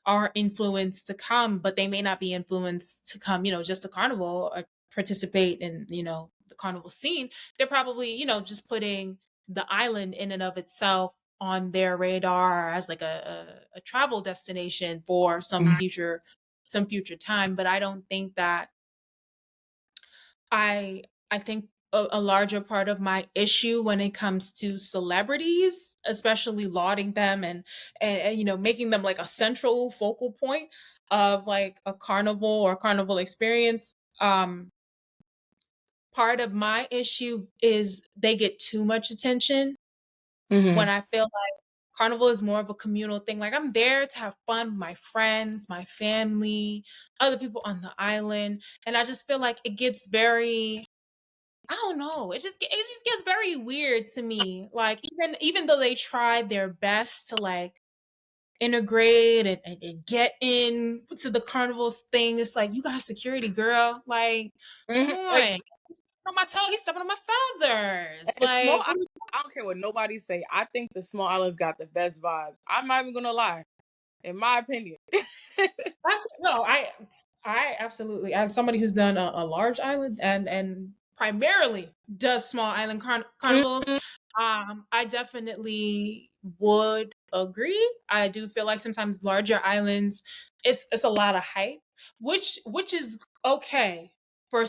Speaker 1: are influenced to come, but they may not be influenced to come, just to carnival or participate in, the carnival scene. They're probably, just putting the island in and of itself on their radar as like a travel destination for some future time. But I don't think that I think a larger part of my issue when it comes to celebrities, especially lauding them and making them like a central focal point of like a carnival or carnival experience. Part of my issue is they get too much attention when
Speaker 2: Mhm.
Speaker 1: I feel like carnival is more of a communal thing. Like I'm there to have fun with my friends, my family, other people on the island, and I just feel like it gets very, I don't know. It just gets very weird to me. Like even though they tried their best to like integrate and get in to the carnival's thing, it's like you got security, girl. Like, come
Speaker 2: Mhm.
Speaker 1: on. He's stepping on my toe. He's stepping on my feathers.
Speaker 2: And small
Speaker 1: Like,
Speaker 2: islands, I don't care what nobody say. I think the small islands got the best vibes. I'm not even gonna lie, in my opinion.
Speaker 1: No, I absolutely, as somebody who's done a large island and primarily does small island carnivals,
Speaker 2: Mhm.
Speaker 1: I definitely would agree. I do feel like sometimes larger islands, it's a lot of hype, which is okay for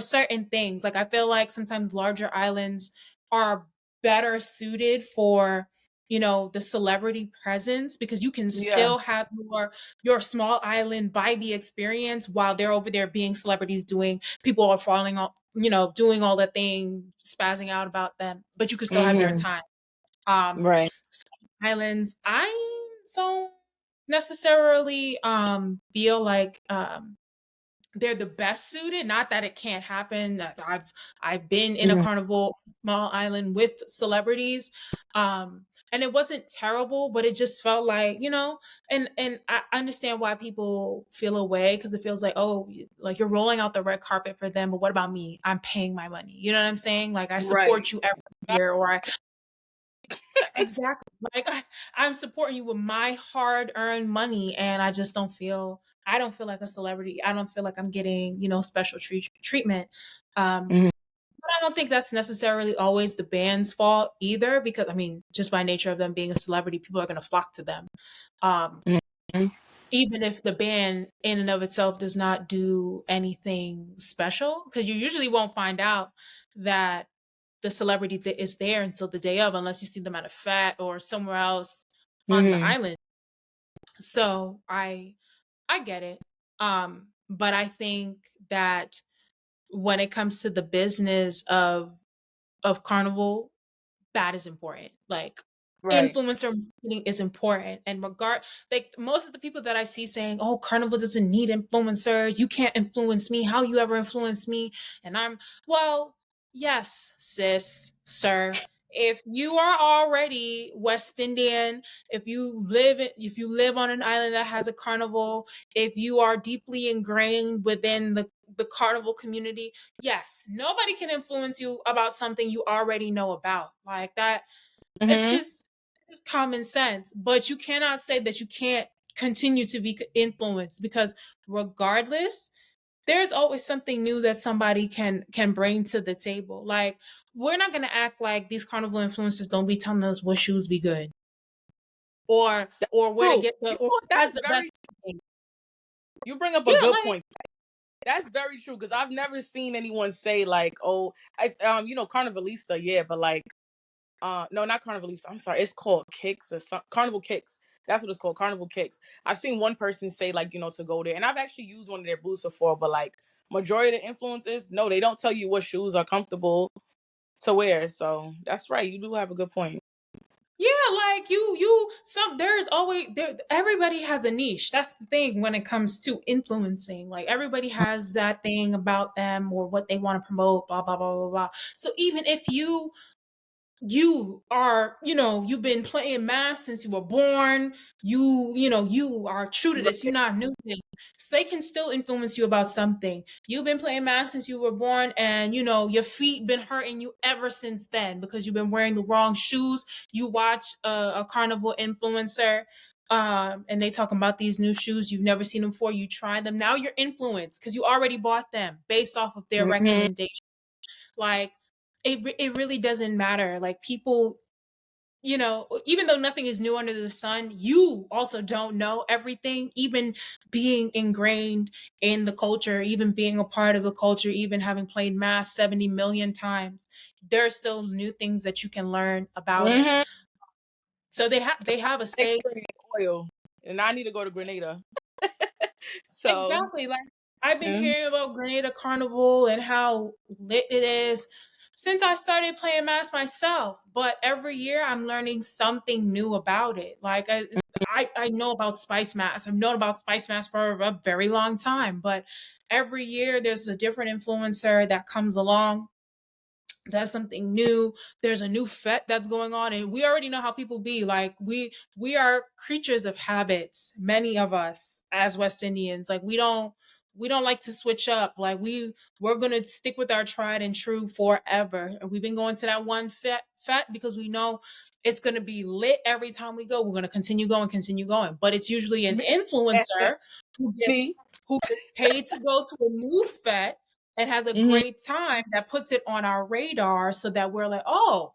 Speaker 1: certain things. Like I feel like sometimes larger islands are better suited for, the celebrity presence, because you can
Speaker 2: Yeah.
Speaker 1: still have your small island vibey experience while they're over there being celebrities, doing, people are falling off, doing all that thing, spazzing out about them, but you can still have your
Speaker 2: Mhm.
Speaker 1: time. um
Speaker 2: Right.
Speaker 1: Small islands, I don't necessarily feel like they're the best suited. Not that it can't happen. I've been in a
Speaker 2: Mhm.
Speaker 1: carnival small island with celebrities, and it wasn't terrible, but it just felt like, and I understand why people feel away, because it feels like, oh, like you're rolling out the red carpet for them, but what about me? I'm paying my money. You know what I'm saying? Like I
Speaker 2: Right.
Speaker 1: support you every year, or exactly. Like I'm supporting you with my hard-earned money, and I don't feel like a celebrity. I don't feel like I'm getting, special treatment.
Speaker 2: Mhm.
Speaker 1: But I don't think that's necessarily always the band's fault either, because I mean, just by nature of them being a celebrity, people are going to flock to them. Um,
Speaker 2: Mhm.
Speaker 1: Even if the band in and of itself does not do anything special, because you usually won't find out that the celebrity that is there until the day of, unless you see them at a fete or somewhere else on the
Speaker 2: Mhm.
Speaker 1: island. So I get it. But I think that when it comes to the business of carnival, that is important. Like
Speaker 2: Right.
Speaker 1: influencer marketing is important. And like most of the people that I see saying, "Oh, carnival doesn't need influencers. You can't influence me. How you ever influence me?" And well, yes, sis, sir. If you are already West Indian, if you live on an island that has a carnival, if you are deeply ingrained within the carnival community, yes, nobody can influence you about something you already know about. Like that, it's
Speaker 2: Mhm.
Speaker 1: just common sense. But you cannot say that you can't continue to be influenced, because regardless, there's always something new that somebody can bring to the table. Like we're not going to act like these carnival influencers don't be telling us what shoes be good.
Speaker 2: That's
Speaker 1: or where to
Speaker 2: true.
Speaker 1: get the
Speaker 2: You
Speaker 1: or
Speaker 2: know what?
Speaker 1: who has
Speaker 2: That's
Speaker 1: the best
Speaker 2: very.
Speaker 1: thing.
Speaker 2: You bring up a
Speaker 1: Yeah,
Speaker 2: good
Speaker 1: like
Speaker 2: point. That's very true because I've never seen anyone say like, "Oh, Carnivalista," yeah, but like, no, not Carnivalista. I'm sorry, it's called Kicks or some Carnival Kicks. That's what it's called, Carnival Kicks. I've seen one person say like, to go there, and I've actually used one of their booths before, but like, majority of the influencers, no, they don't tell you what shoes are comfortable to wear. So that's right. You do have a good point.
Speaker 1: yeah, like you some there's always there everybody has a niche. That's the thing when it comes to influencing. Like everybody has that thing about them or what they want to promote, blah blah blah blah blah. So even if you are, you've been playing math since you were born, you are true to this, you're not new to it. So they can still influence you about something. You've been playing math since you were born, and your feet been hurting you ever since then because you've been wearing the wrong shoes. You watch a carnival influencer, and they talking about these new shoes, you've never seen them before, you try them, now you're influenced because you already bought them based off of their
Speaker 2: Mm-hmm.
Speaker 1: recommendation. Like it really doesn't matter. Like people, even though nothing is new under the sun, you also don't know everything. Even being ingrained in the culture, even being a part of the culture, even having played mass 70 million times, there are still new things that you can learn about it.
Speaker 2: Mm-hmm.
Speaker 1: So they have a space.
Speaker 2: Experience oil, and I need to go to Grenada. So.
Speaker 1: Exactly. Like I've been
Speaker 2: Mhm.
Speaker 1: hearing about Grenada Carnival and how lit it is since I started playing mass myself. But every year I'm learning something new about it. Like I know about Spice Mass. I've known about Spice Mass for a very long time. But every year there's a different influencer that comes along, does something new. There's a new fete that's going on, and we already know how people be. Like we are creatures of habits, many of us as West Indians. Like we don't like to switch up. Like we're gonna stick with our tried and true forever. And we've been going to that one fete because we know it's gonna be lit every time we go. We're gonna continue going. But it's usually an
Speaker 2: Me, and that's
Speaker 1: influencer who gets
Speaker 2: me.
Speaker 1: who gets paid to go to a new fete and has a
Speaker 2: Mhm.
Speaker 1: great time, that puts it on our radar so that we're like, oh,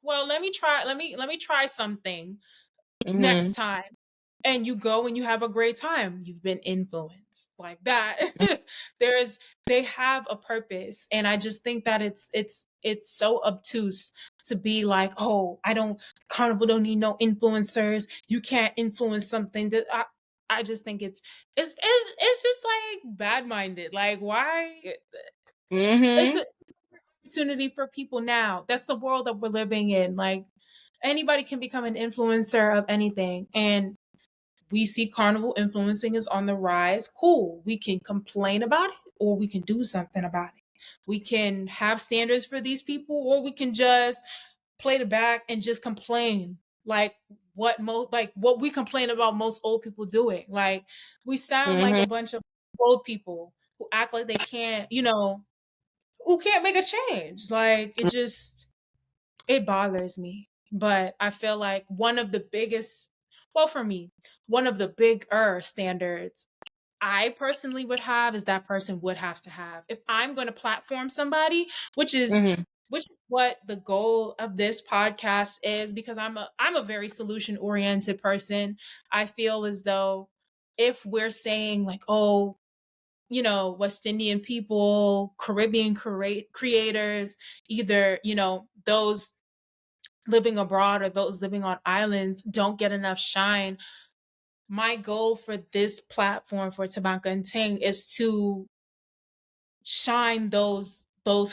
Speaker 1: well, let me try something next
Speaker 2: Mhm.
Speaker 1: time. And you go and you have a great time. You've been influenced like that. there's they have a purpose, and I just think that it's so obtuse to be like, oh, I don't carnival don't need no influencers, you can't influence something that I just think it's just like bad minded. Like why? It's
Speaker 2: Mhm.
Speaker 1: an opportunity for people now. That's the world that we're living in. Like anybody can become an influencer of anything. And we see carnival influencing is on the rise. Cool. We can complain about it or we can do something about it. We can have standards for these people or we can just play the back and just complain like what we complain about most old people doing. Like we sound like a
Speaker 2: Mhm.
Speaker 1: bunch of old people who act like they can't, who can't make a change. Like it bothers me. But I feel like one of the biggest, well, for me, one of the bigger standards I personally would have is that person would have to have. If I'm going to platform somebody, which is
Speaker 2: Mhm.
Speaker 1: which is what the goal of this podcast is, because I'm a very solution oriented person. I feel as though if we're saying like, oh, West Indian people, Caribbean creators, either, those living abroad or those living on islands don't get enough shine. My goal for this platform for Tabanka and Ting is to shine those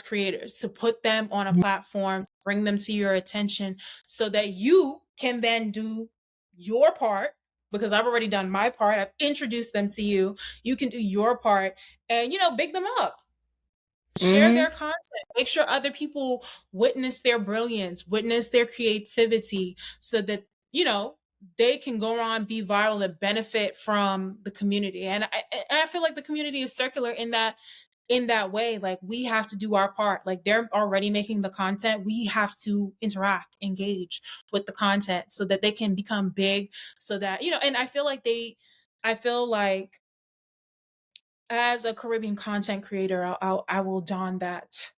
Speaker 1: creators, to put them on a platform, bring them to your attention so that you can then do your part, because I've already done my part. I've introduced them to you. You can do your part and big them up, share
Speaker 2: Mhm.
Speaker 1: their content, make sure other people witness their brilliance, witness their creativity, so that they can go on, be viral, and benefit from the community. And I feel like the community is circular in that way. Like we have to do our part. Like they're already making the content, we have to interact, engage with the content so that they can become big, so that and I feel like as a Caribbean content creator, I will don that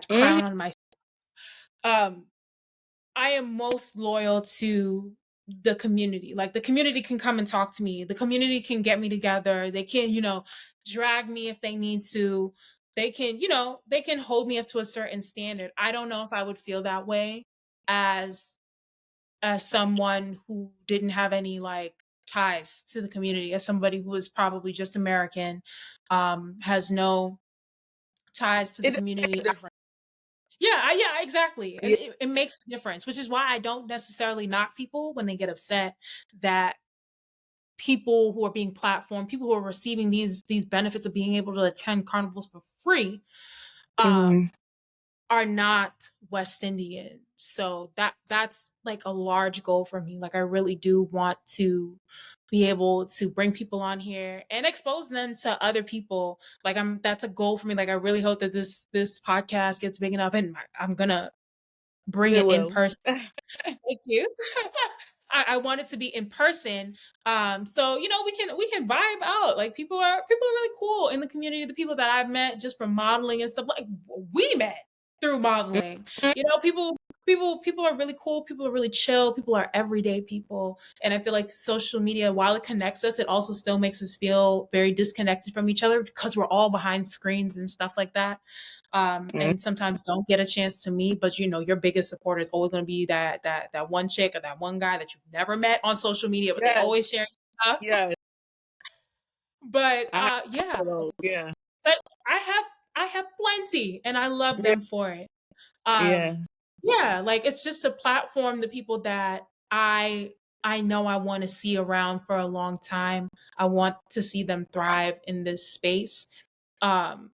Speaker 2: Mhm.
Speaker 1: crown on my. Um, I am most loyal to the community. Like the community can come and talk to me. The community can get me together. They can, drag me if they need to. They can, they can hold me up to a certain standard. I don't know if I would feel that way as someone who didn't have any like ties to the community, as somebody who was probably just American, has no ties to the
Speaker 2: It does make
Speaker 1: community.
Speaker 2: a difference.
Speaker 1: Yeah, exactly. And
Speaker 2: Yeah.
Speaker 1: it makes a difference, which is why I don't necessarily knock people when they get upset that people who are being platformed, people who are receiving these benefits of being able to attend carnivals for free,
Speaker 2: Hmm.
Speaker 1: um, are not West Indian. So that's like a large goal for me. Like I really do want to be able to bring people on here and expose them to other people. Like that's a goal for me. Like I really hope that this podcast gets big enough, and I'm gonna bring
Speaker 2: It
Speaker 1: it in
Speaker 2: will.
Speaker 1: person. Thank you. I want it to be in person. So we can vibe out. Like people are really cool in the community. The people that I've met just from modeling and stuff, like we met through modeling.
Speaker 2: Mhm.
Speaker 1: People are really cool. People are really chill. People are everyday people. And I feel like social media, while it connects us, it also still makes us feel very disconnected from each other because we're all behind screens and stuff like that. And sometimes don't get a chance to meet, but your biggest supporter is always going to be that one chick or that one guy that you've never met on social media, but they
Speaker 2: Yes.
Speaker 1: always share stuff.
Speaker 2: Yes.
Speaker 1: But
Speaker 2: I have
Speaker 1: yeah,
Speaker 2: one of those. Yeah.
Speaker 1: but I have plenty, and I love
Speaker 2: Yeah.
Speaker 1: them for it.
Speaker 2: Yeah.
Speaker 1: Yeah, like it's just a platform, the people that I know I want to see around for a long time. I want to see them thrive in this space. Um,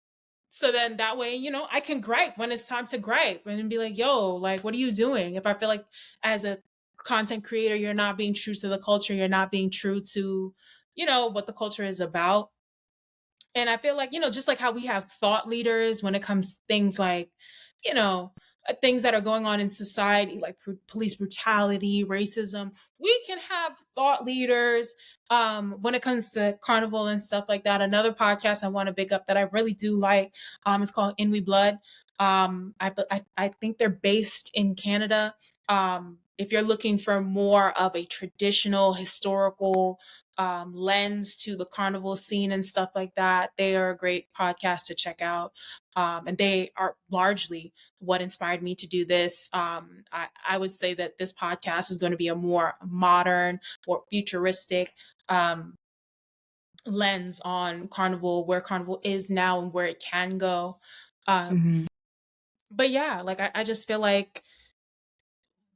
Speaker 1: so then that way, I can gripe when it's time to gripe and be like, yo, like, what are you doing? If I feel like as a content creator, you're not being true to the culture, you're not being true to, what the culture is about. And I feel like, just like how we have thought leaders when it comes to things like, you know, things that are going on in society, like police brutality, racism, we can have thought leaders when it comes to carnival and stuff like that. Another podcast I want to big up that I really do like is called In We Blood. I think they're based in Canada. If you're looking for more of a traditional historical lens to the carnival scene and stuff like that, they are a great podcast to check out. And they are largely what inspired me to do this. I would say that this podcast is going to be a more modern, more futuristic lens on carnival, where carnival is now and where it can go. Um,
Speaker 2: Hmm.
Speaker 1: but yeah, like I just feel like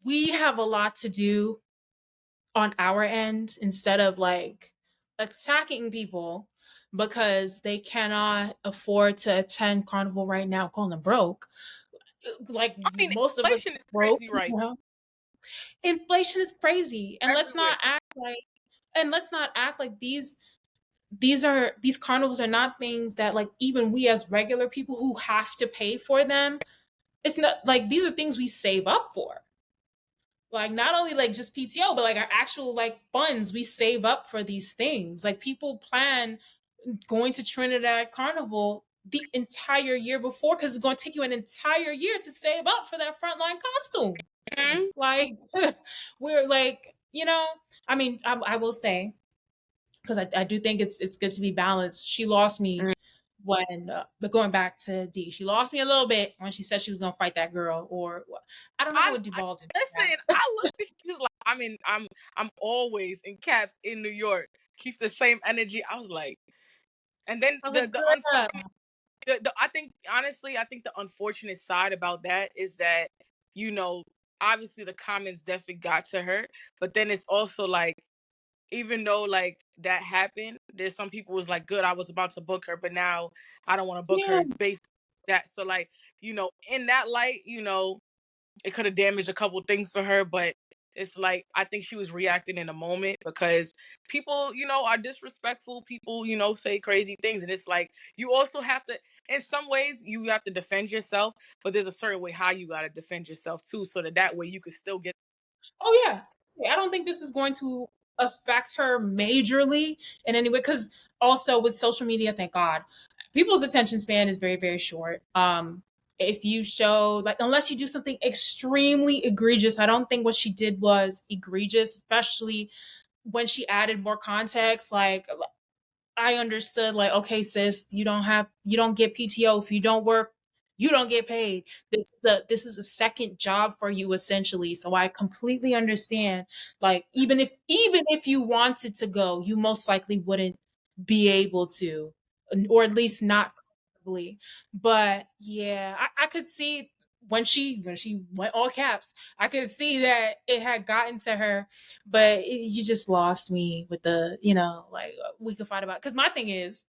Speaker 1: we have a lot to do on our end instead of like attacking people because they cannot afford to attend carnival right now, calling them broke. Like
Speaker 2: I mean,
Speaker 1: most of us
Speaker 2: inflation is
Speaker 1: broke.
Speaker 2: crazy right
Speaker 1: Inflation is crazy. And let's
Speaker 2: everywhere.
Speaker 1: not act like these carnivals are not things that like even we as regular people who have to pay for them. It's not like these are things we save up for. Like not only like just PTO, but like our actual like funds we save up for these things. Like people plan going to Trinidad Carnival the entire year before because it's going to take you an entire year to save up for that frontline costume.
Speaker 2: Mhm.
Speaker 1: Like we're like, I mean, I will say because I do think it's good to be balanced. She lost me
Speaker 2: Mhm.
Speaker 1: when, but going back to D, she lost me a little bit when she said she was gonna fight that girl, or I don't know how it
Speaker 2: I
Speaker 1: devolved into that.
Speaker 2: listen. I looked at she was like, I'm always in caps in New York. Keep the same energy. I was like, and then
Speaker 1: I was like,
Speaker 2: the
Speaker 1: girl,
Speaker 2: I think honestly, I think the unfortunate side about that is that you know obviously the comments definitely got to her, but then it's also like even though like that happened, there's some people was like, good, I was about to book her, but now I don't want to book
Speaker 1: yeah.
Speaker 2: her based on that. So like in that light, it could have damaged a couple things for her, but it's like I think she was reacting in a moment because people, are disrespectful. People, say crazy things, and it's like you also have to. In some ways, you have to defend yourself, but there's a certain way how you got to defend yourself too, so that way you could still get.
Speaker 1: Oh yeah. Yeah, I don't think this is going to affect her majorly in any way because also with social media, thank God, people's attention span is very, very short. if you show, like, unless you do something extremely egregious. I don't think what she did was egregious, especially when she added more context. Like, I understood, like, okay, sis, you don't get PTO if you don't work, you don't get paid. This is a second job for you, essentially. So I completely understand. Like, even if you wanted to go, you most likely wouldn't be able to, or at least not comfortably. But yeah, I could see when she went all caps, I could see that it had gotten to her, but you just lost me with the, like, we could fight about, because my thing is,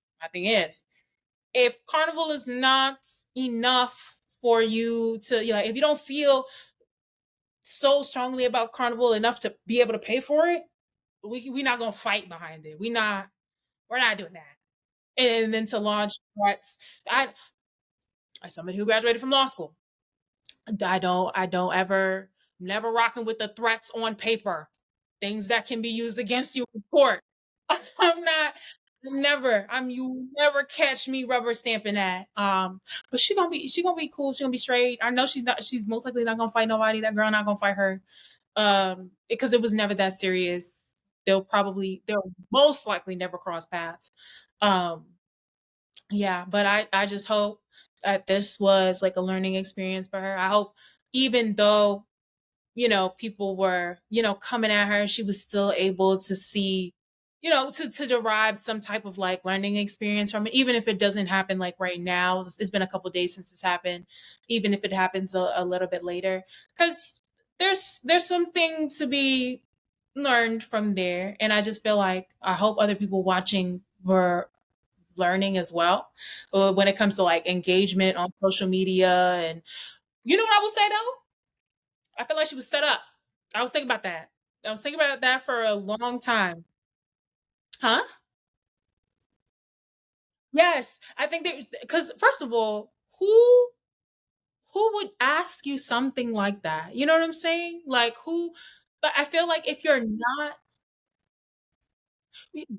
Speaker 1: if carnival is not enough for you to, like, if you don't feel so strongly about carnival enough to be able to pay for it, we not gonna fight behind it. We're not doing that. And then to launch threats, I as somebody who graduated from law school, I don't ever, never rocking with the threats on paper, things that can be used against you in court. I'm not, you never catch me rubber stamping that. But she gonna be cool. She gonna be straight. I know she's most likely not gonna fight nobody. That girl not gonna fight her. Because it was never that serious. They'll most likely never cross paths. Um, yeah, but I just hope that this was like a learning experience for her. I hope, even though, people were, coming at her, she was still able to see, to derive some type of like learning experience from it, even if it doesn't happen like right now. It's been a couple days since this happened, even if it happens a little bit later, because there's something to be learned from there. And I just feel like I hope other people watching were learning as well, when it comes to like engagement on social media. And you know what I will say though, I feel like she was set up. I was thinking about that. I was thinking about that for a long time. Huh? Yes, I think that, because first of all, who would ask you something like that? You know what I'm saying? Like, who? But I feel like if you're not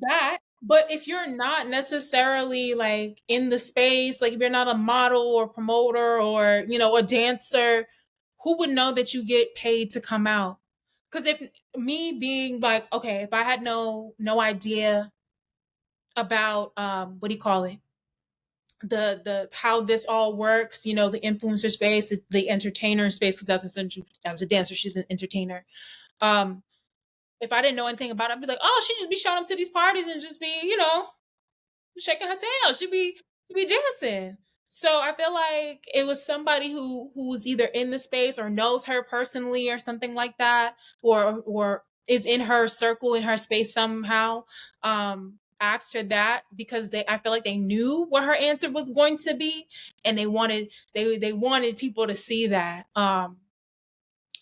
Speaker 1: that, but if you're not necessarily like in the space, like if you're not a model or promoter or, a dancer, who would know that you get paid to come out? Because if me being like, okay, if I had no idea about, what do you call it, the how this all works, the influencer space, the entertainer space, because that's essentially, as a dancer, she's an entertainer. um if I didn't know anything about it, I'd be like, oh, she just be showing up to these parties and just be, shaking her tail. She be dancing. So I feel like it was somebody who was either in the space or knows her personally or something like that, or is in her circle, in her space somehow. Asked her that because I feel like they knew what her answer was going to be, and they wanted people to see that.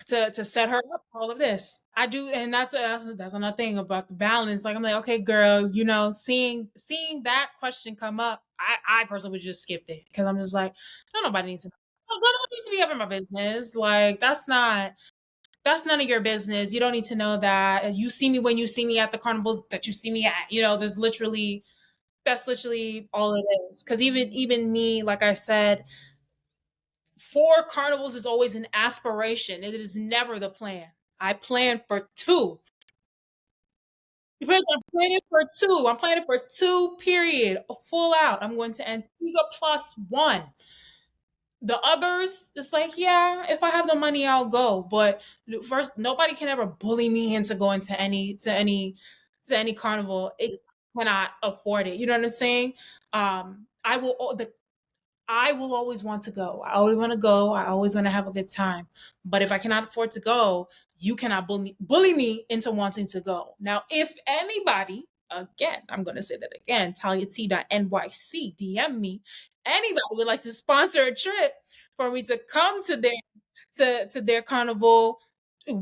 Speaker 1: To set her up for all of this. I do, and that's another thing about the balance. Like, I'm like, okay, girl, seeing that question come up, I personally would just skip it, because I'm just like, no, nobody needs to know. No, don't need to be up in my business. Like, that's none of your business. You don't need to know that. You see me when you see me at the carnivals that you see me at. That's literally all it is. Because even me, like I said, 4 carnivals is always an aspiration. It is never the plan. I plan for 2. Because I'm planning for 2. I'm planning for 2, period. Full out. I'm going to Antigua plus 1. The others, it's like, yeah, if I have the money, I'll go. But first, nobody can ever bully me into going to any carnival. It cannot afford it. You know what I'm saying? I will always want to go. I always want to go. I always want to have a good time. But if I cannot afford to go, you cannot bully me into wanting to go. Now, if anybody, again, I'm going to say that again, TaliaT.NYC, DM me. Anybody would like to sponsor a trip for me to come to their carnival,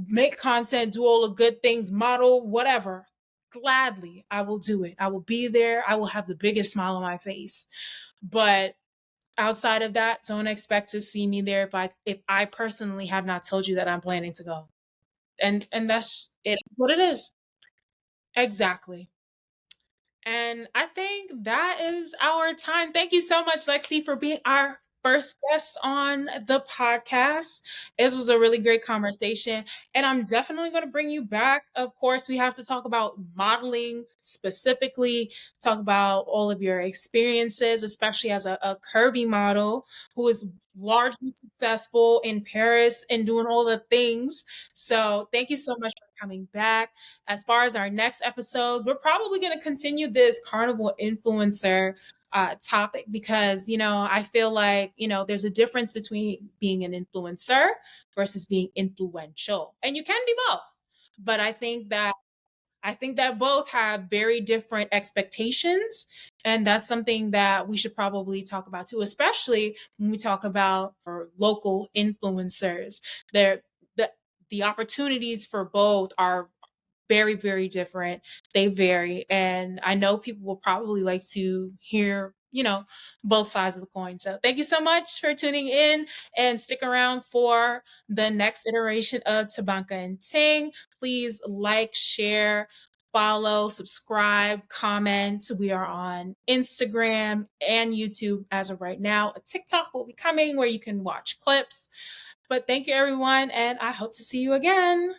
Speaker 1: make content, do all the good things, model, whatever. Gladly, I will do it. I will be there. I will have the biggest smile on my face. But outside of that, don't expect to see me there if I personally have not told you that I'm planning to go. And that's it, what it is. Exactly. And I think that is our time. Thank you so much, Lexi, for being our first guest on the podcast. This was a really great conversation, and I'm definitely going to bring you back. Of course, we have to talk about modeling specifically, talk about all of your experiences, especially as a curvy model who is largely successful in Paris and doing all the things. So, thank you so much for coming back. As far as our next episodes, we're probably going to continue this carnival influencer topic because I feel like there's a difference between being an influencer versus being influential, and you can be both. But I think that both have very different expectations, and that's something that we should probably talk about too, especially when we talk about our local influencers. There, the the opportunities for both are very, very different. They vary. And I know people will probably like to hear, both sides of the coin. So thank you so much for tuning in and stick around for the next iteration of Tabanka and Ting. Please like, share, follow, subscribe, comment. We are on Instagram and YouTube as of right now. A TikTok will be coming where you can watch clips. But thank you, everyone, and I hope to see you again.